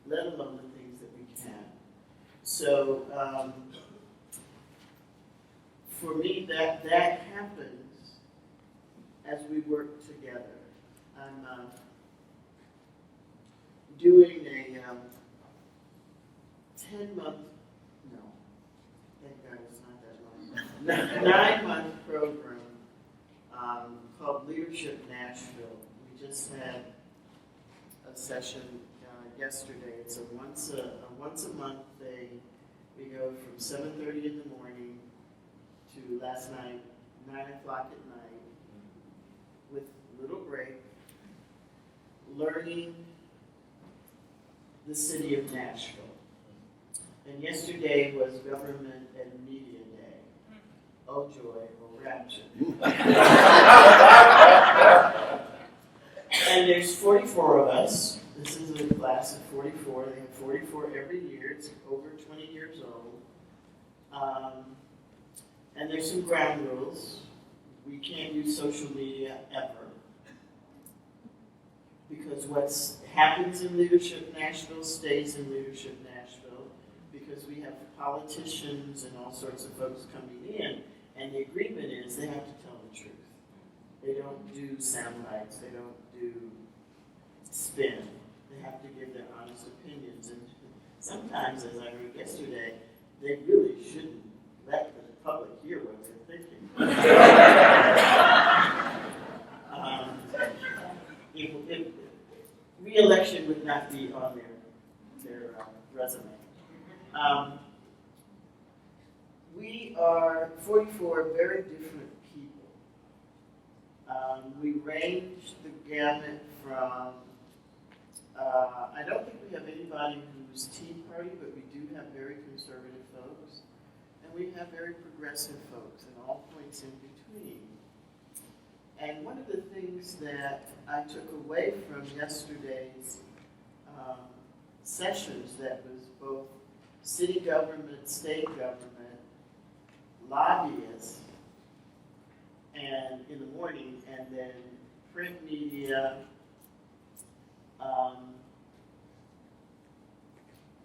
let alone the things that we can. So for me, that happens as we work together. I'm doing a 10-month, no, thank God it's not that long, 9-month program called Leadership Nashville. We just had a session yesterday. It's a once a month thing. We go from 7:30 in the morning to last night 9 o'clock at night with little break, learning the city of Nashville. And yesterday was Government and Media Day. Oh joy, oh rapture. And there's 44 of us. This is a class of 44. They have 44 every year. It's over 20 years old. And there's some ground rules. We can't use social media ever. Because what happens in Leadership Nashville stays in Leadership Nashville. Because we have politicians and all sorts of folks coming in. And the agreement is they have to tell the truth. They don't do sound bites. They don't do spin. They have to give their honest opinions. And sometimes, as I wrote yesterday, they really shouldn't let the public hear what they're thinking. Re-election would not be on their resume. We are 44 very different people. We range the gamut from, I don't think we have anybody who's Tea Party, but we do have very conservative folks. And we have very progressive folks and all points in between. And one of the things that I took away from yesterday's sessions that was both city government, state government, lobbyists, and in the morning, and then print media,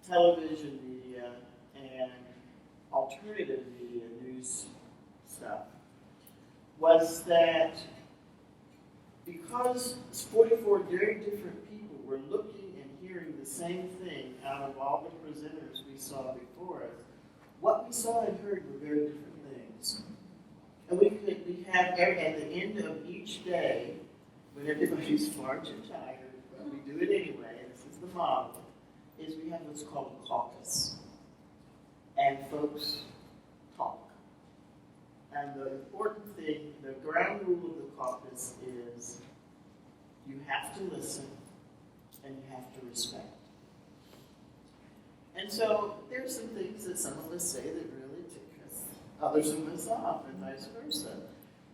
television media, and alternative media, news stuff, was that because 44 very different people were looking and hearing the same thing out of all the presenters we saw before us, what we saw and heard were very different things. And we have, at the end of each day, when everybody's far too tired, but we do it anyway, this is the model, is we have what's called a caucus. And folks talk. And the important thing, the ground rule of the caucus is you have to listen and you have to respect. And so there's some things that some of us say that really tick us, others of us off, and vice versa.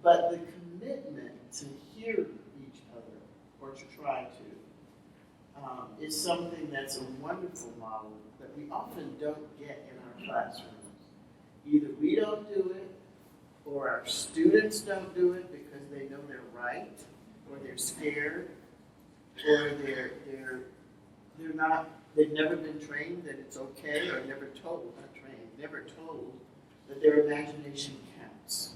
But the commitment to hear each other, or to try to, is something that's a wonderful model that we often don't get in our classrooms. Either we don't do it, or our students don't do it because they know they're right, or they're scared, or they're not, they've never been trained that it's okay, or never told, not trained, never told that their imagination counts.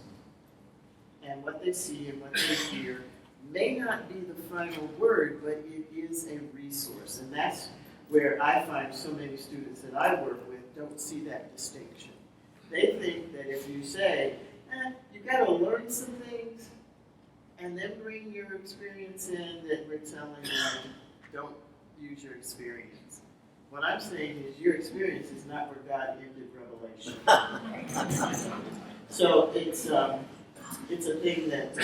And what they see and what they hear may not be the final word, but it is a resource. And that's where I find so many students that I work with don't see that distinction. They think that if you say, you've got to learn some things, and then bring your experience in, that we're telling them, don't use your experience. What I'm saying is your experience is not where God ended revelation. So it's a thing that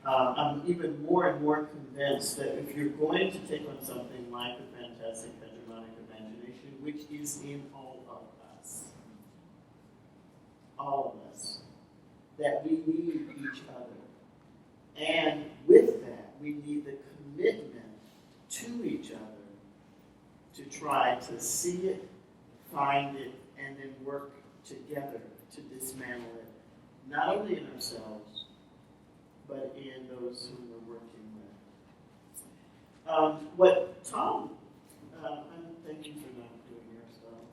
I'm even more and more convinced that if you're going to take on something like a fantastic hegemonic imagination, which is in all of us, that we need each other. And with that, we need the commitment to each other to try to see it, find it, and then work together to dismantle it, not only in ourselves, but in those who we're working with. What Tom, thank you for not doing your stuff.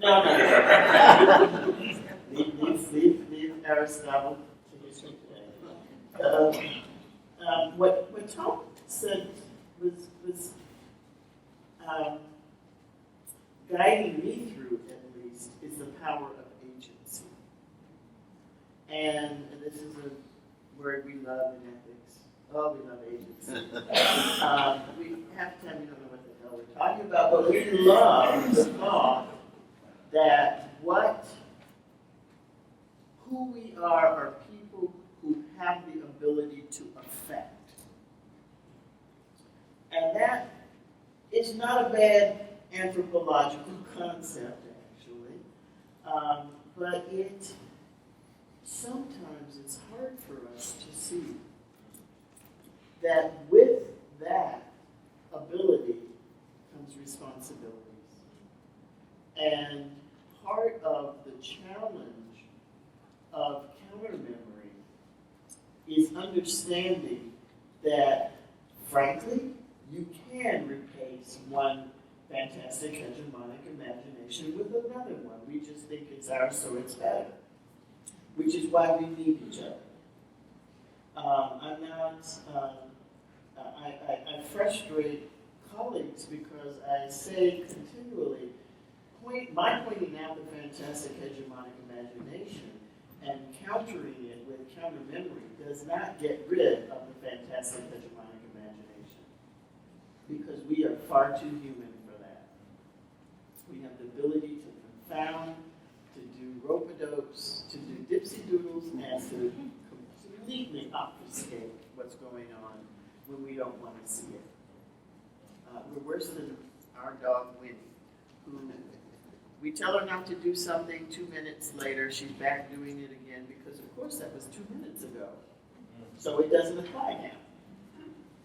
No. Leave Aristotle to history today. What Tom said was guiding me through, at least, is the power of agency. And this is a word we love in ethics. Oh, we love agency. We half the time we don't know what the hell we're talking about, but we love the thought that who we are people who have the ability to affect. And that is not a bad anthropological concept, actually, but sometimes it's hard for us to see that with that ability comes responsibilities. And part of the challenge of CounterMemory is understanding that, frankly, you can replace one fantastic hegemonic imagination with another one. We just think it's ours, so it's better, which is why we need each other. I frustrate colleagues because I say continually, my pointing out the fantastic hegemonic imagination and countering it with CounterMemory does not get rid of the fantastic hegemonic imagination, because we are far too human for that. We have the ability to confound, to do rope-a-dopes, to do dipsy-doodles, and to completely obfuscate what's going on when we don't want to see it. We're worse than our dog Winnie, who we tell her not to do something, 2 minutes later she's back doing it again, because of course that was 2 minutes ago. So it doesn't apply now.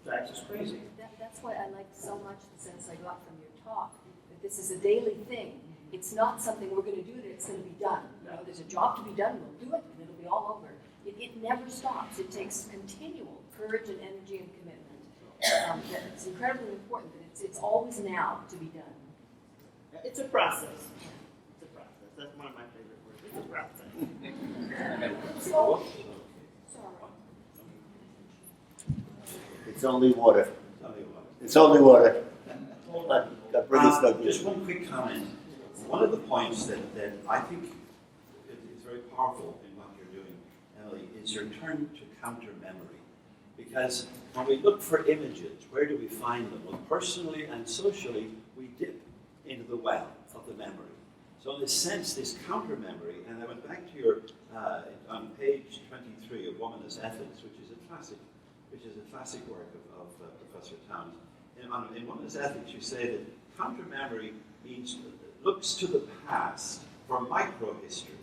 Drives us crazy. That's why I liked so much the sense I got from your talk, that this is a daily thing. It's not something we're going to do that it's going to be done. You know, there's a job to be done, we'll do it, and it'll be all over. It never stops. It takes continual courage and energy and commitment. It's incredibly important that it's always now to be done. It's a process. It's a process. That's one of my favorite words. It's a process. So, sorry. It's only water. It's only water. Just one quick comment. One of the points that I think is very powerful in what you're doing, Emilie, is your turn to counter-memory. Because when we look for images, where do we find them? Well, personally and socially, we dip into the well of the memory. So in this sense, this counter-memory, and I went back to your, on page 23 of Woman as Ethics, which is a classic work of Professor Townes. In Woman as Ethics, you say that counter-memory looks to the past for micro-histories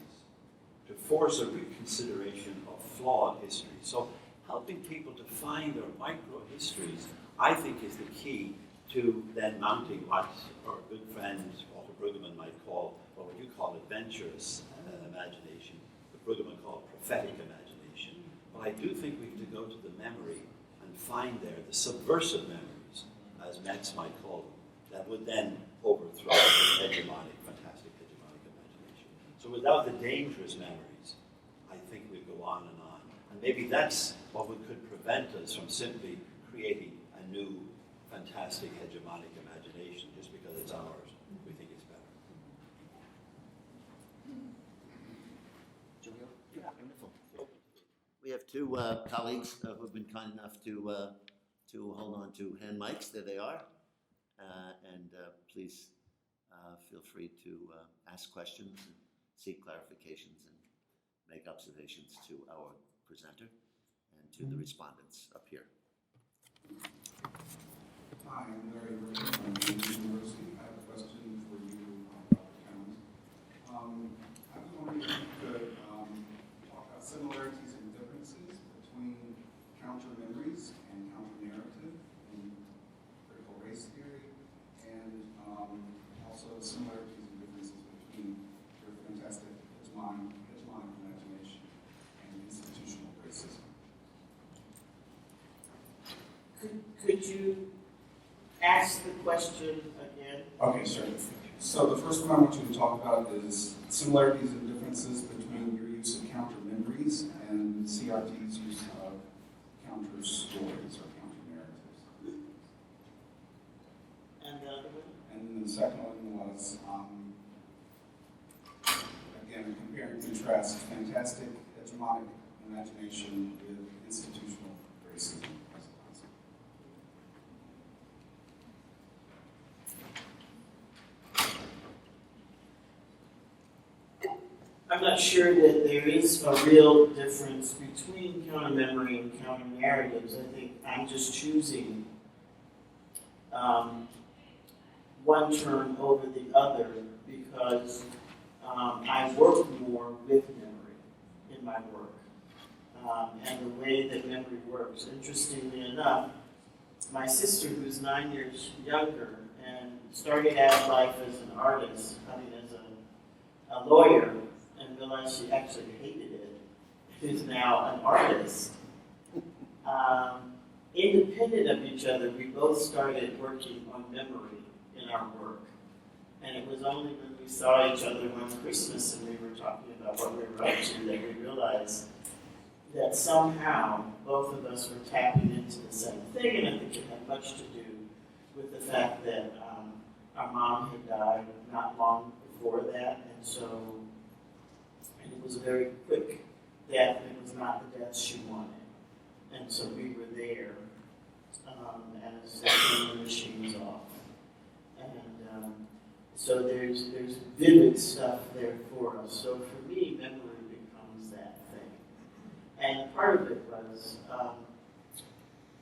to force a reconsideration of flawed history. So helping people to find their micro-histories, I think, is the key to then mounting what our good friend Walter Brueggemann might call, or what you call adventurous imagination, but Brueggemann called prophetic imagination. But I do think we have to go to the memory and find there the subversive memories, as Metz might call them, that would then overthrow the fantastic hegemonic imagination. So without the dangerous memories, I think we go on and on. And maybe that's what could prevent us from simply creating a new fantastic hegemonic imagination just because it's ours. We think it's better. Julio? Yeah, wonderful. We have two colleagues who have been kind enough to hold on to hand mics. There they are. And please feel free to ask questions and seek clarifications and make observations to our presenter and to the respondents up here. Hi, I'm Larry Rick from Groome University. I have a question for you, Dr. Townes. I was wondering if you could talk about similarities and differences between counter-memories and counter-narrative in critical race theory, and also similarities and differences between your fantastic hegemonic imagination and institutional racism. Could you ask the question again? Okay, sure. So the first one I want you to talk about is similarities and differences between your use of counter memories and CRT's use of counter stories or counter narratives. And the other one? And then the second one was, again, compare and contrast fantastic hegemonic imagination with institutional racism as a concept. I'm not sure that there is a real difference between counter-memory and counter-narratives. I think I'm just choosing one term over the other because I work more with memory in my work and the way that memory works. Interestingly enough, my sister, who's 9 years younger and started out life as an artist, as a lawyer, and realized she actually hated it, is now an artist. Independent of each other, we both started working on memory in our work. And it was only when we saw each other one Christmas and we were talking about what we were up to that we realized that somehow both of us were tapping into the same thing. And I think it had much to do with the fact that our mom had died not long before that. And it was a very quick death. It was not the death she wanted. And so we were there as the machine was off. And so there's vivid stuff there for us. So for me, memory becomes that thing. And part of it was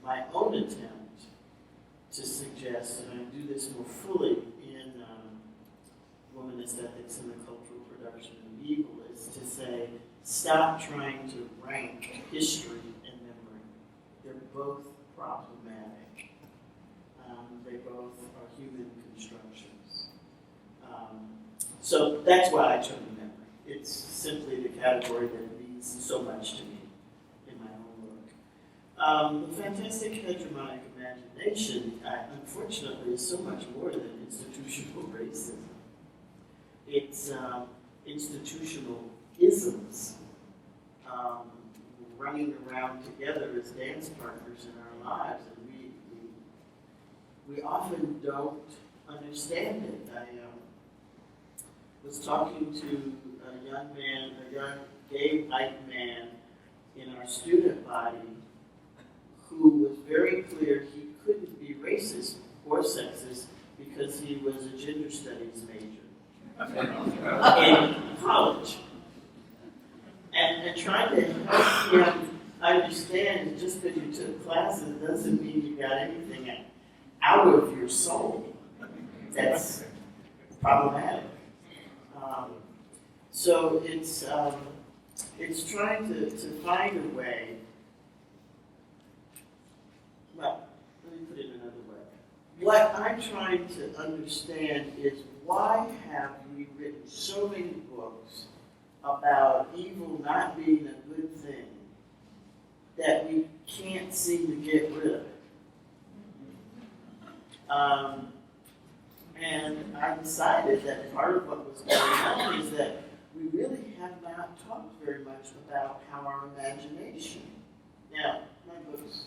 my own attempt to suggest, and I do this more fully in Womanist Ethics and the Cultural Production of Evil, is to say, stop trying to rank history and memory. They're both problematic. They both are human constructions. So that's why I chose memory. It's simply the category that means so much to me in my own work. The fantastic hegemonic imagination, unfortunately, is so much more than institutional racism. It's institutional isms running around together as dance partners in our lives, and we often don't understand it. I was talking to a young gay white man in our student body who was very clear he couldn't be racist or sexist because he was a gender studies major in college. And trying to help him understand just because you took classes doesn't mean you got anything out of your soul. That's problematic. So it's trying to find a way. Well, let me put it another way. What I'm trying to understand is why have we written so many books about evil not being a good thing that we can't seem to get rid of it? And I decided that part of what was going on is that we really have not talked very much about how our imagination. Now, my book was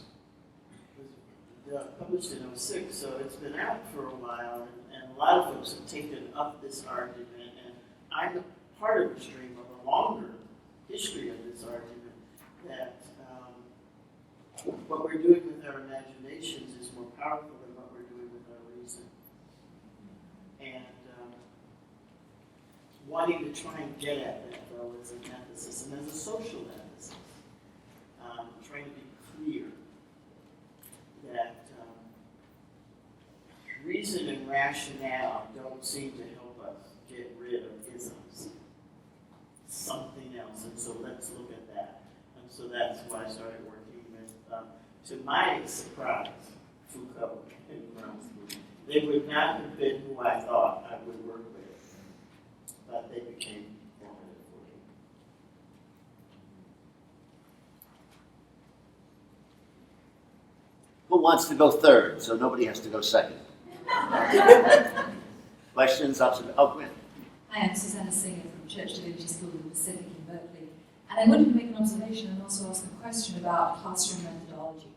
published in '06, so it's been out for a while, and a lot of folks have taken up this argument, and I'm part of the stream of a longer history of this argument that what we're doing with our imaginations is more powerful than what we're doing with our reason. And wanting to try and get at that, though, as an emphasis, and as a social emphasis, trying to be clear that reason and rationale don't seem to help us get rid of isms. Something else, and so let's look at that. And so that's why I started working with, to my surprise, Foucault and Groome. They would not have been who I thought I would work with, but they became formative for me. Who wants to go third, so nobody has to go second? Questions, observations? Oh, Gwen. Hi, I'm Susanna Singer from Church Divinity School in the Pacific in Berkeley. And I wanted to make an observation and also ask a question about classroom methodology,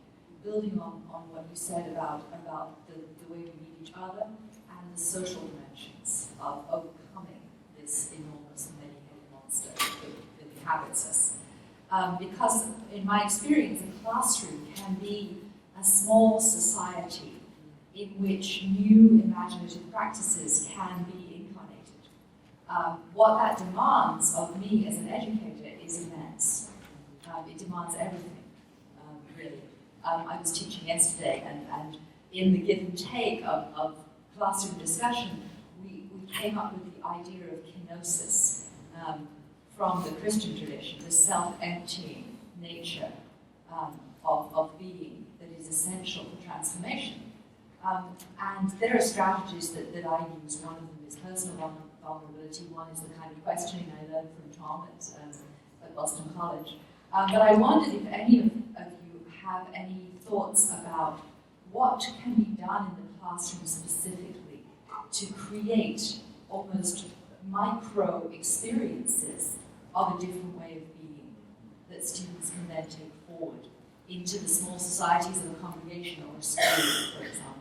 building on what you said about the way we meet each other and the social dimensions of overcoming this enormous many-headed monster that inhabits us. Because in my experience, a classroom can be a small society in which new imaginative practices can be incarnated. What that demands of me as an educator is immense. It demands everything, really. I was teaching yesterday, and in the give and take of classroom discussion, we came up with the idea of kenosis from the Christian tradition, the self-emptying nature of being that is essential for transformation. And there are strategies that I use. One of them is personal vulnerability. One is the kind of questioning I learned from Tom at Boston College. But I wondered if any of you have any thoughts about what can be done in the classroom specifically to create almost micro experiences of a different way of being that students can then take forward into the small societies of a congregation or a school, for example.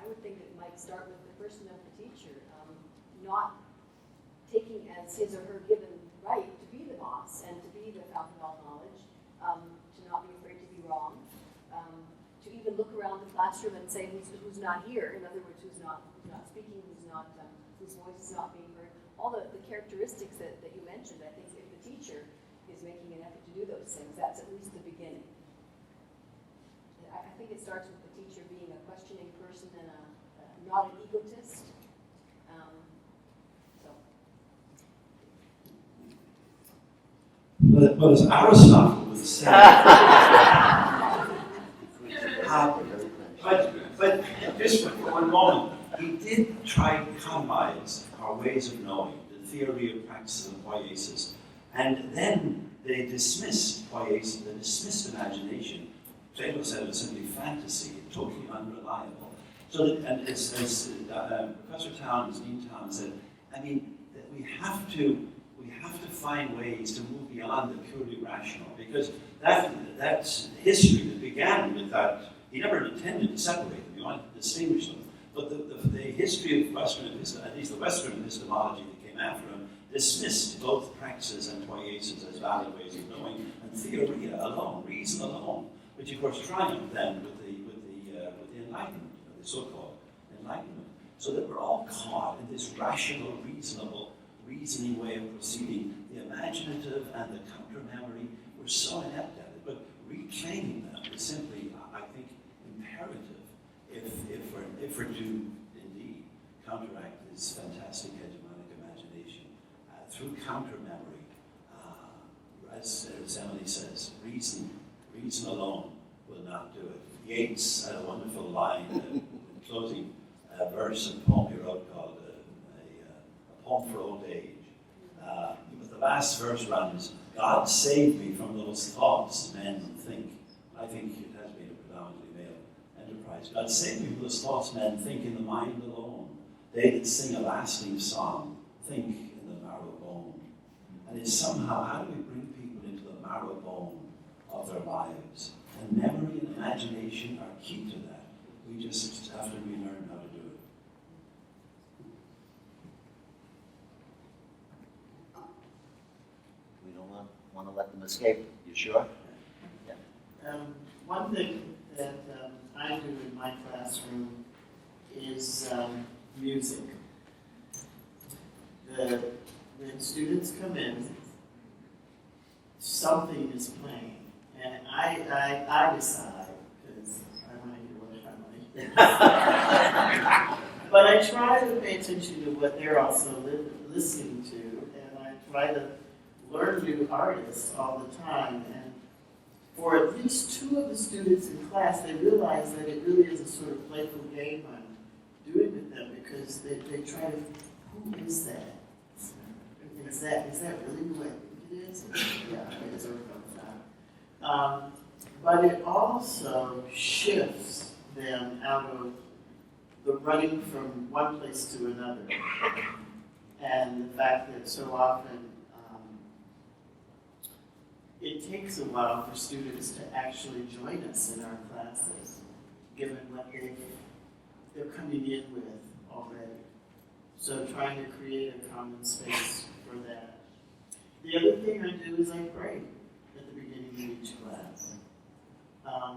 I would think it might start with the person of the teacher, not taking as his or her given right to be the boss and to be the fountain of all knowledge, to not be afraid to be wrong, to even look around the classroom and say who's not here. In other words, who's not speaking, whose voice is not being heard. All the characteristics that you mentioned. I think if the teacher is making an effort to do those things, that's at least the beginning. I think it starts with the teacher being a questioning person and not an egotist. But as Aristotle would say, but just for one moment, he did try to economize our ways of knowing, the theory of practice and poiesis, and then they dismissed poiesis, they dismissed imagination. Plato said it was simply fantasy, totally unreliable. So, and as Professor Townes, Dean Townes said, I mean, that we have to find ways to move beyond the purely rational, because that's history that began with that. He never intended to separate them, he wanted to distinguish them. But the history of Western, at least the Western epistemology that came after him, dismissed both praxis and poiesis as valid ways of knowing, and theoria alone, reason alone, which of course triumphed then with the Enlightenment, the so-called Enlightenment. So that we're all caught in this rational, reasoning way of proceeding. The imaginative and the counter-memory, we're so inept at it, but reclaiming them is simply, I think, imperative if we're to indeed counteract this fantastic hegemonic imagination through counter-memory. As Emilie says, reason alone will not do it. Yeats had a wonderful line, a closing verse of a poem he wrote called A Poem for Old Age. But the last verse runs, God save me from those thoughts men think. I think it has been a predominantly male enterprise. God save me from those thoughts men think in the mind alone. They that sing a lasting song think in the marrow bone. And it's somehow, how do we bring people into the marrow bone of their lives? And memory and imagination are key to that. We just have to relearn how to do it. We don't want to let them escape. You sure? Yeah. One thing that I do in my classroom is music. When students come in, something is playing, and I decide, because I want to hear what harmony. But I try to pay attention to what they're also listening to, and I try to learn new artists all the time. And for at least two of the students in class, they realize that it really is a sort of playful game I'm doing with them, because they try to, who is that? Is that really the way it is? Yeah, it is. but it also shifts them out of the running from one place to another. And the fact that so often it takes a while for students to actually join us in our classes, given what they're coming in with already. So trying to create a common space for that. The other thing I do is I pray at the beginning of each class.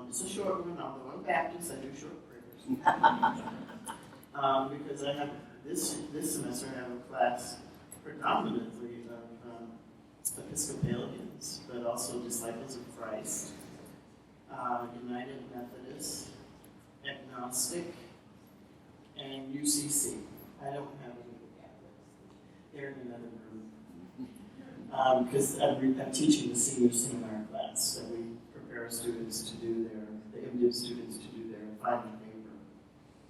It's a short one, although I'm Baptist, I do short prayers. Because I have, this semester I have a class predominantly of Episcopalians, but also Disciples of Christ, United Methodist, Agnostic, and UCC. I don't have any Catholics. They're in another group. Because I'm teaching the senior seminar class, so we prepare students to do the MDiv students to do their final paper.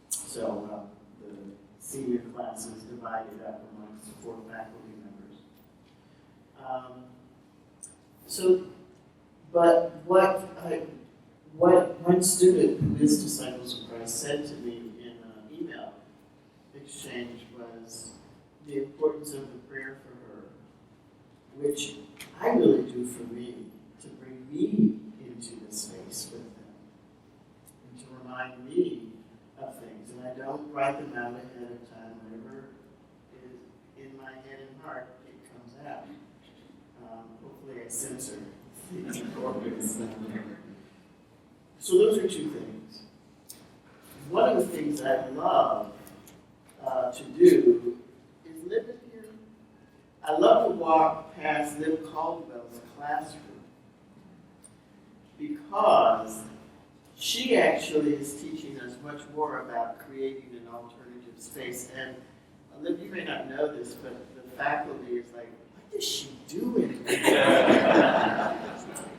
So the senior class is divided up amongst 4 faculty members. But what one student who is Disciples of Christ said to me in an email exchange was the importance of the prayer for her, which I really do for me, to bring me into the space with them, and to remind me of things. And I don't write them out ahead of time. Whatever is in my head and heart, it comes out. Hopefully I censor things appropriately. So those are 2 things. One of the things I love to do is live in here. I love to walk past Liv Caldwell's classroom because she actually is teaching us much more about creating an alternative space. And Liv, you may not know this, but the faculty is like, what is she doing?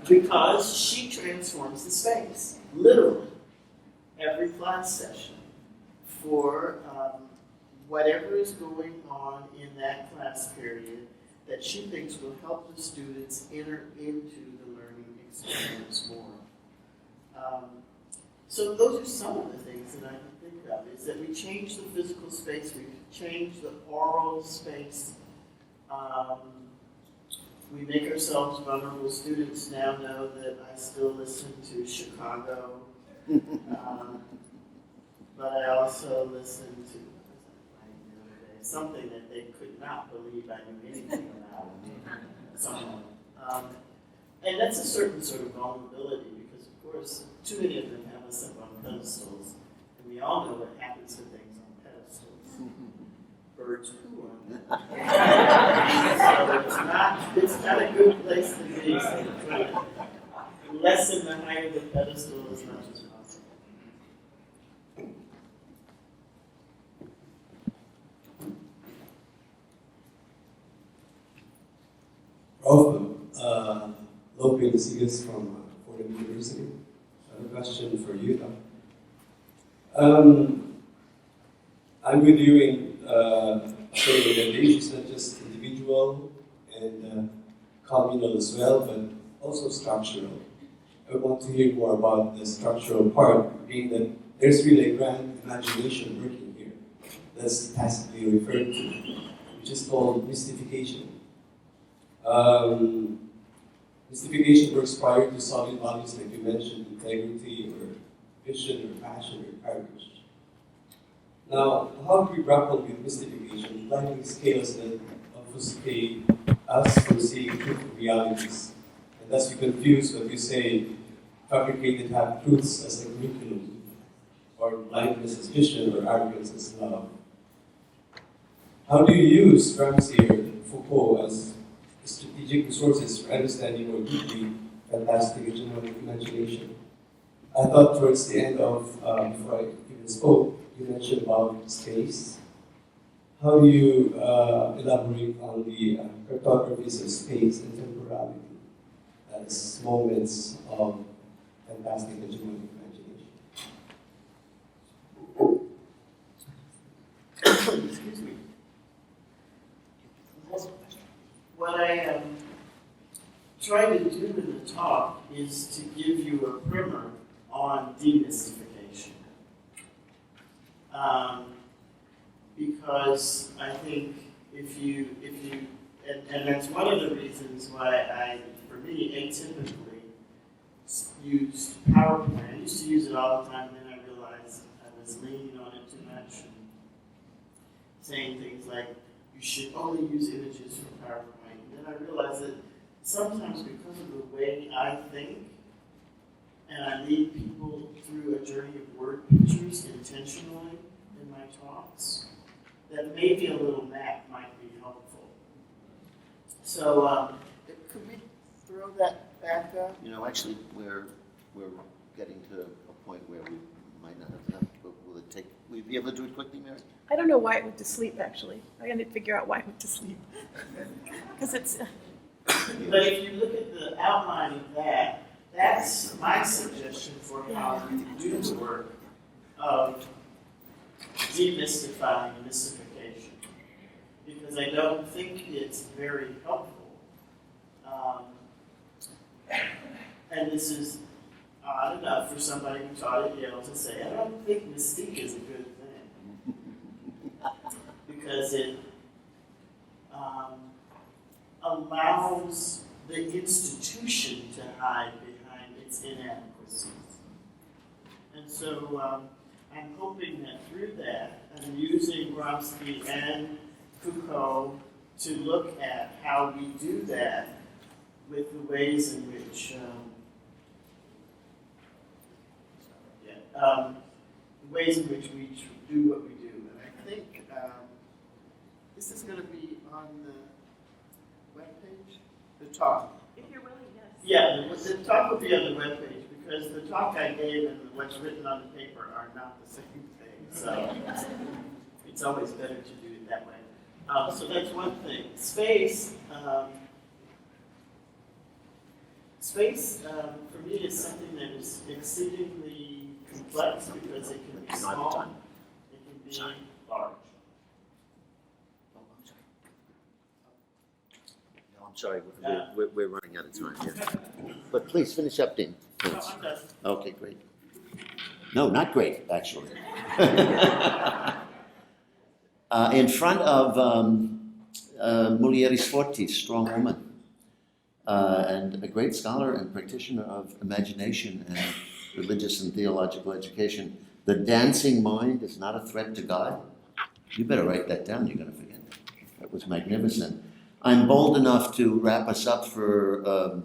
Because she transforms the space, literally, every class session for whatever is going on in that class period that she thinks will help the students enter into the learning experience more. So those are some of the things that I can think of, is that we change the physical space, we change the oral space, we make ourselves vulnerable. Students now know that I still listen to Chicago, but I also listen to something that they could not believe I knew anything about. Someone. And that's a certain sort of vulnerability because, of course, too many of them have us up on pedestals, and we all know what happens to things on pedestals. Birds poo on them. So it's not a good place to be. So try to lessen the height of the pedestal as much as possible. Lope Lesigas from Fordham University. I have a question for you, Tom. I'm with you in saying that the issue is not just individual and communal as well, but also structural. I want to hear more about the structural part, being that there's really a grand imagination working here that's tacitly referred to, which is called mystification. Mystification works prior to solid values like you mentioned, integrity or vision or passion or courage. Now, how do we grapple with mystification, likely scales that obfuscate us from seeing truth of realities, and thus we confuse what we say fabricated half-truths as a curriculum, or blindness as vision, or arrogance as love. How do you use Ramsey or Foucault as strategic resources for understanding more deeply fantastic hegemonic imagination? I thought towards the end of, before I even spoke, you mentioned about space. How do you elaborate on the cartographies of space and temporality as moments of fantastic hegemonic imagination? Excuse me. What I try to do in the talk is to give you a primer on demystification. Because I think if you and that's one of the reasons why for me, atypically used PowerPoint. I used to use it all the time, and then I realized I was leaning on it too much and saying things like, you should only use images from PowerPoint. And then I realized that sometimes because of the way I think, and I lead people through a journey of word pictures intentionally in my talks, that maybe a little map might be helpful. So, could we throw that back up? You know, actually, we're getting to a point where we might not have enough, but will we be able to do it quickly, Mary? I don't know why it went to sleep, actually. I gotta figure out why it went to sleep. Because it's... But if you look at the outline of that, that's my suggestion for how you do the work of demystifying mystification. Because I don't think it's very helpful. And this is odd enough for somebody who taught at Yale to say, I don't think mystique is a good thing. Because it allows the institution to hide behind its inadequacies. And so I'm hoping that through that, I'm using Gromsky and Foucault to look at how we do that with the ways in which we do what we do. And I think this is going to be on the webpage, the talk. If you're willing, yes. Yeah, the talk will be on the webpage because the talk I gave and what's written on the paper are not the same thing. So it's always better to do it that way. So that's one thing. Space for me is something that is exceedingly complex because it can be small, it can be large. I'm sorry, we're running out of time here. But please finish up, Dean. No, Please. I'm done. Okay, great. No, not great, actually. In front of Mulieris Fortis, strong woman, and a great scholar and practitioner of imagination and religious and theological education. The dancing mind is not a threat to God. You better write that down, you're going to forget it. That was magnificent. I'm bold enough to wrap us up for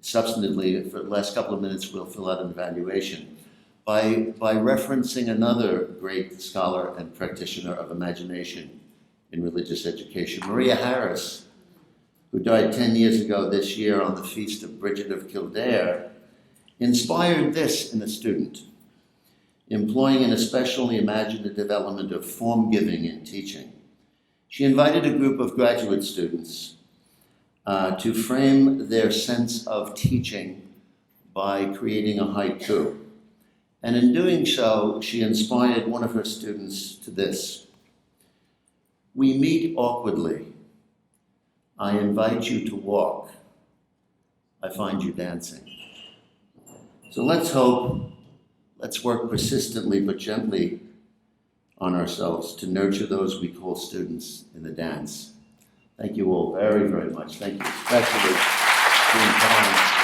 substantively, for the last couple of minutes, we'll fill out an evaluation by referencing another great scholar and practitioner of imagination in religious education, Maria Harris, who died 10 years ago this year on the feast of Bridget of Kildare, inspired this in a student, employing an especially imaginative element of form-giving in teaching. She invited a group of graduate students to frame their sense of teaching by creating a haiku. And in doing so, she inspired one of her students to this. We meet awkwardly. I invite you to walk. I find you dancing. So let's hope, let's work persistently but gently on ourselves to nurture those we call students in the dance. Thank you all very, very much. Thank you, especially Dean Townes.